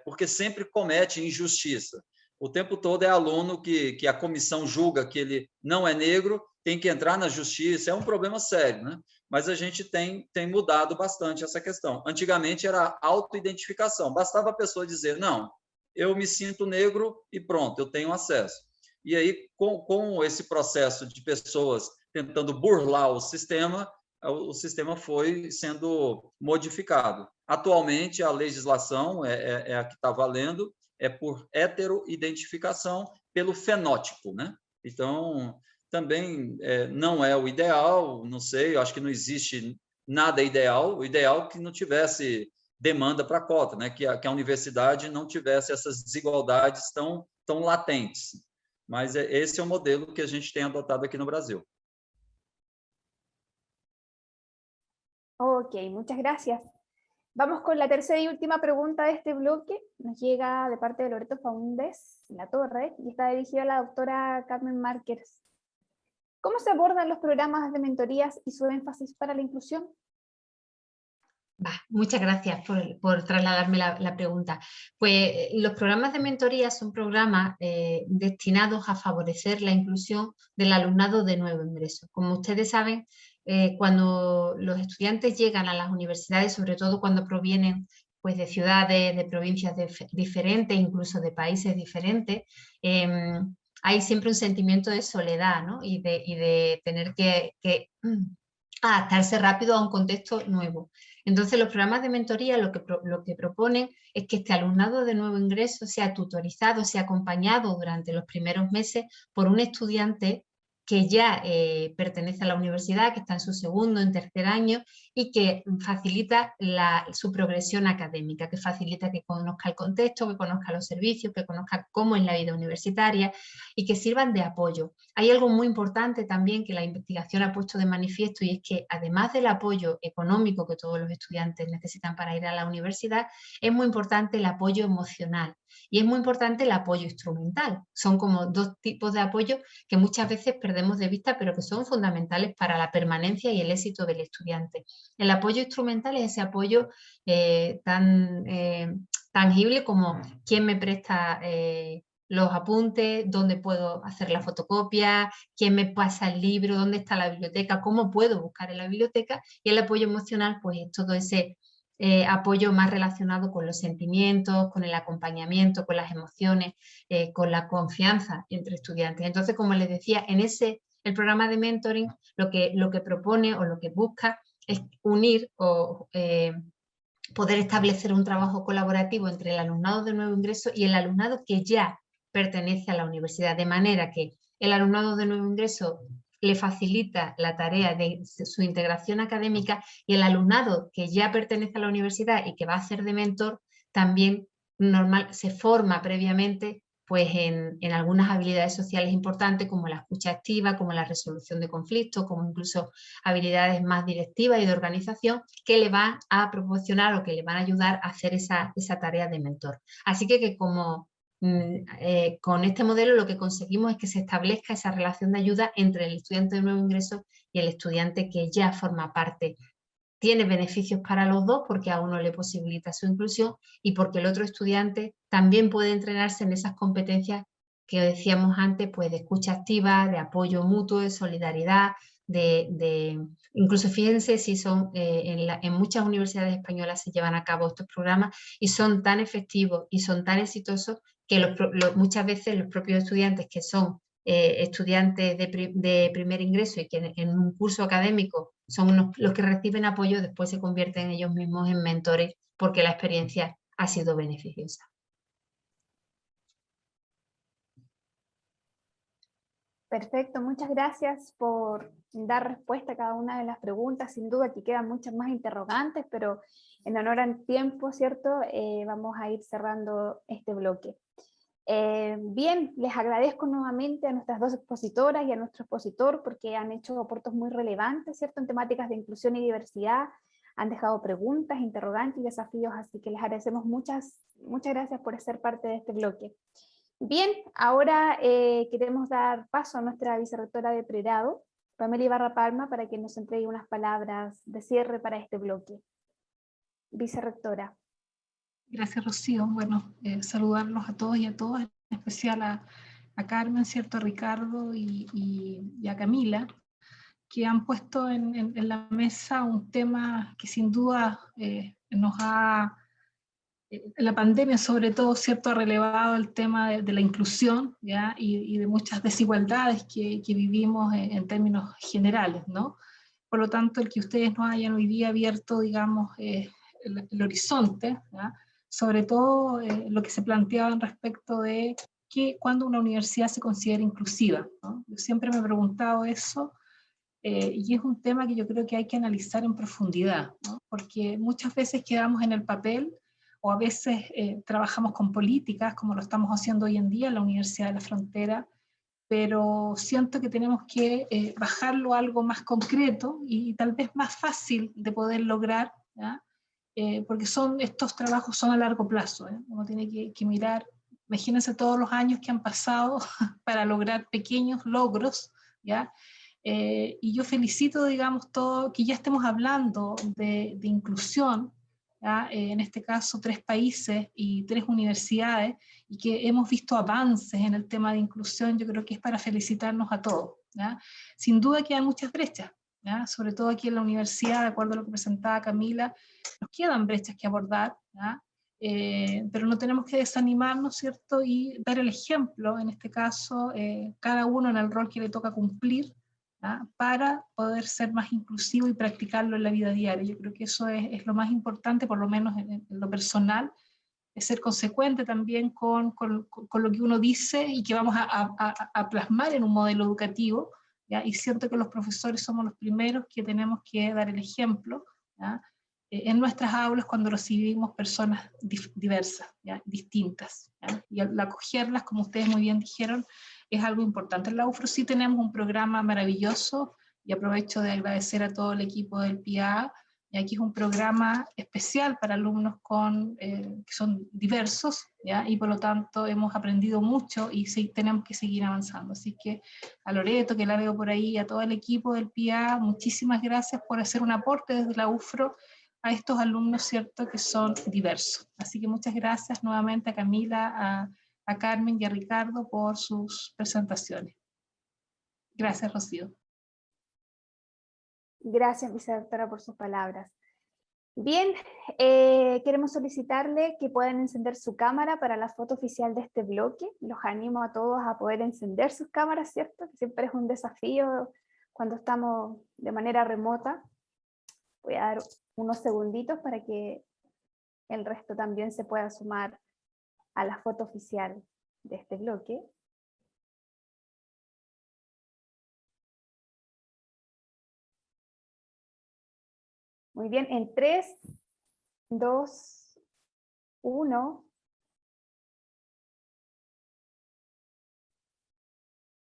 porque sempre comete injustiça. O tempo todo é aluno que a comissão julga que ele não é negro, tem que entrar na justiça, é um problema sério, né? mas a gente tem mudado bastante essa questão. Antigamente era autoidentificação, bastava a pessoa dizer, não, eu me sinto negro e pronto, eu tenho acesso. E aí, com esse processo de pessoas tentando burlar o sistema foi sendo modificado. Atualmente, a legislação é a que está valendo, é por heteroidentificação pelo fenótipo, né? Então, também não é o ideal, não sei, eu acho que não existe nada ideal, o ideal é que não tivesse demanda para cota, né? Que a universidade não tivesse essas desigualdades tão latentes. Mas esse é o modelo que a gente tem adotado aqui no Brasil. Ok, muchas gracias. Vamos con la tercera y última pregunta de este bloque. Nos llega de parte de Loreto Faúndez La Torre y está dirigida a la doctora Carmen Márquez. ¿Cómo se abordan los programas de mentorías y su énfasis para la inclusión? Muchas gracias por trasladarme la pregunta. Pues los programas de mentoría son programas destinados a favorecer la inclusión del alumnado de nuevo ingreso. Como ustedes saben, cuando los estudiantes llegan a las universidades, sobre todo cuando provienen pues, de ciudades, de provincias diferentes, incluso de países diferentes, hay siempre un sentimiento de soledad, ¿no? y de tener que adaptarse rápido a un contexto nuevo. Entonces los programas de mentoría lo que proponen es que este alumnado de nuevo ingreso sea tutorizado, sea acompañado durante los primeros meses por un estudiante que ya pertenece a la universidad, que está en su segundo, en tercer año y que facilita su progresión académica, que facilita que conozca el contexto, que conozca los servicios, que conozca cómo es la vida universitaria y que sirvan de apoyo. Hay algo muy importante también que la investigación ha puesto de manifiesto y es que además del apoyo económico que todos los estudiantes necesitan para ir a la universidad, es muy importante el apoyo emocional y es muy importante el apoyo instrumental. Son como dos tipos de apoyo que muchas veces perdemos de vista, pero que son fundamentales para la permanencia y el éxito del estudiante. El apoyo instrumental es ese apoyo tan tangible como quién me presta los apuntes, dónde puedo hacer la fotocopia, quién me pasa el libro, dónde está la biblioteca, cómo puedo buscar en la biblioteca, y el apoyo emocional pues es todo ese apoyo más relacionado con los sentimientos, con el acompañamiento, con las emociones, con la confianza entre estudiantes. Entonces, como les decía, el programa de mentoring lo que propone o lo que busca es unir o poder establecer un trabajo colaborativo entre el alumnado de nuevo ingreso y el alumnado que ya pertenece a la universidad, de manera que el alumnado de nuevo ingreso le facilita la tarea de su integración académica y el alumnado que ya pertenece a la universidad y que va a ser de mentor también se forma previamente pues en algunas habilidades sociales importantes como la escucha activa, como la resolución de conflictos, como incluso habilidades más directivas y de organización que le van a proporcionar o que le van a ayudar a hacer esa tarea de mentor. Así que con este modelo lo que conseguimos es que se establezca esa relación de ayuda entre el estudiante de nuevo ingreso y el estudiante que ya forma parte. Tiene beneficios para los dos porque a uno le posibilita su inclusión y porque el otro estudiante también puede entrenarse en esas competencias que decíamos antes, pues de escucha activa, de apoyo mutuo, de solidaridad, incluso fíjense si son en muchas universidades españolas se llevan a cabo estos programas y son tan efectivos y son tan exitosos que muchas veces los propios estudiantes que son estudiantes de primer ingreso y que en un curso académico son los que reciben apoyo, después se convierten ellos mismos en mentores porque la experiencia ha sido beneficiosa. Perfecto, muchas gracias por dar respuesta a cada una de las preguntas. Sin duda que quedan muchas más interrogantes, pero en honor al tiempo, ¿cierto? Vamos a ir cerrando este bloque. Bien, les agradezco nuevamente a nuestras dos expositoras y a nuestro expositor porque han hecho aportes muy relevantes, ¿cierto? En temáticas de inclusión y diversidad, han dejado preguntas, interrogantes y desafíos, así que les agradecemos muchas gracias por ser parte de este bloque. Bien, ahora queremos dar paso a nuestra vicerrectora de pregrado, Pamela Ibarra Palma, para que nos entregue unas palabras de cierre para este bloque. Vicerrectora. Gracias, Rocío. Bueno, saludarlos a todos y a todas, en especial a Carmen, ¿cierto? A Ricardo y a Camila, que han puesto en la mesa un tema que sin duda nos ha, la pandemia sobre todo, ¿cierto?, ha relevado el tema de la inclusión, ¿ya? Y de muchas desigualdades que vivimos en términos generales, ¿no? Por lo tanto, el que ustedes nos hayan hoy día abierto, digamos, el horizonte, ¿ya? Sobre todo lo que se planteaba respecto de cuándo una universidad se considera inclusiva, ¿no? Yo siempre me he preguntado eso, y es un tema que yo creo que hay que analizar en profundidad, ¿no? Porque muchas veces quedamos en el papel, o a veces trabajamos con políticas, como lo estamos haciendo hoy en día en la Universidad de la Frontera, pero siento que tenemos que bajarlo a algo más concreto y tal vez más fácil de poder lograr, ¿ya? Porque estos trabajos son a largo plazo, ¿eh? Uno tiene que mirar, imagínense todos los años que han pasado para lograr pequeños logros, ¿ya? Y yo felicito, digamos, todo, que ya estemos hablando de inclusión, ¿ya? En este caso 3 países y 3 universidades, y que hemos visto avances en el tema de inclusión. Yo creo que es para felicitarnos a todos, ¿ya? Sin duda que hay muchas brechas, ¿ya? Sobre todo aquí en la universidad, de acuerdo a lo que presentaba Camila, nos quedan brechas que abordar, ¿ya? Pero no tenemos que desanimarnos, ¿cierto? Y dar el ejemplo, en este caso, cada uno en el rol que le toca cumplir, ¿ya? Para poder ser más inclusivo y practicarlo en la vida diaria. Yo creo que eso es lo más importante, por lo menos en lo personal, es ser consecuente también con lo que uno dice y que vamos a plasmar en un modelo educativo, ¿ya? Y siento que los profesores somos los primeros que tenemos que dar el ejemplo, ¿ya? En nuestras aulas cuando recibimos personas diversas, ¿ya? Distintas, ¿ya? Y al acogerlas, como ustedes muy bien dijeron, es algo importante. En la UFRO sí tenemos un programa maravilloso, y aprovecho de agradecer a todo el equipo del PIA, y aquí es un programa especial para alumnos que son diversos, ¿ya? Y por lo tanto hemos aprendido mucho y sí, tenemos que seguir avanzando. Así que a Loreto, que la veo por ahí, a todo el equipo del PIA, muchísimas gracias por hacer un aporte desde la UFRO a estos alumnos, ¿cierto?, que son diversos. Así que muchas gracias nuevamente a Camila, a Carmen y a Ricardo por sus presentaciones. Gracias, Rocío. Gracias, vicedoctora, por sus palabras. Bien, queremos solicitarle que puedan encender su cámara para la foto oficial de este bloque. Los animo a todos a poder encender sus cámaras, ¿cierto? Que siempre es un desafío cuando estamos de manera remota. Voy a dar unos segunditos para que el resto también se pueda sumar a la foto oficial de este bloque. Muy bien, en 3, 2, 1.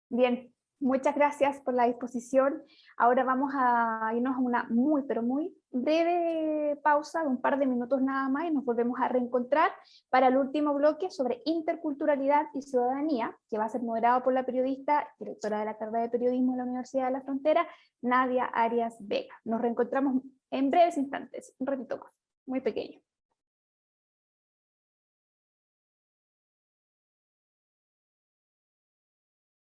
Bien, muchas gracias por la disposición. Ahora vamos a irnos a una muy, pero muy breve pausa de un par de minutos nada más y nos volvemos a reencontrar para el último bloque sobre interculturalidad y ciudadanía, que va a ser moderado por la periodista, directora de la carrera de periodismo de la Universidad de la Frontera, Nadia Arias Vega. Nos reencontramos en breves instantes, un ratito más, muy pequeño.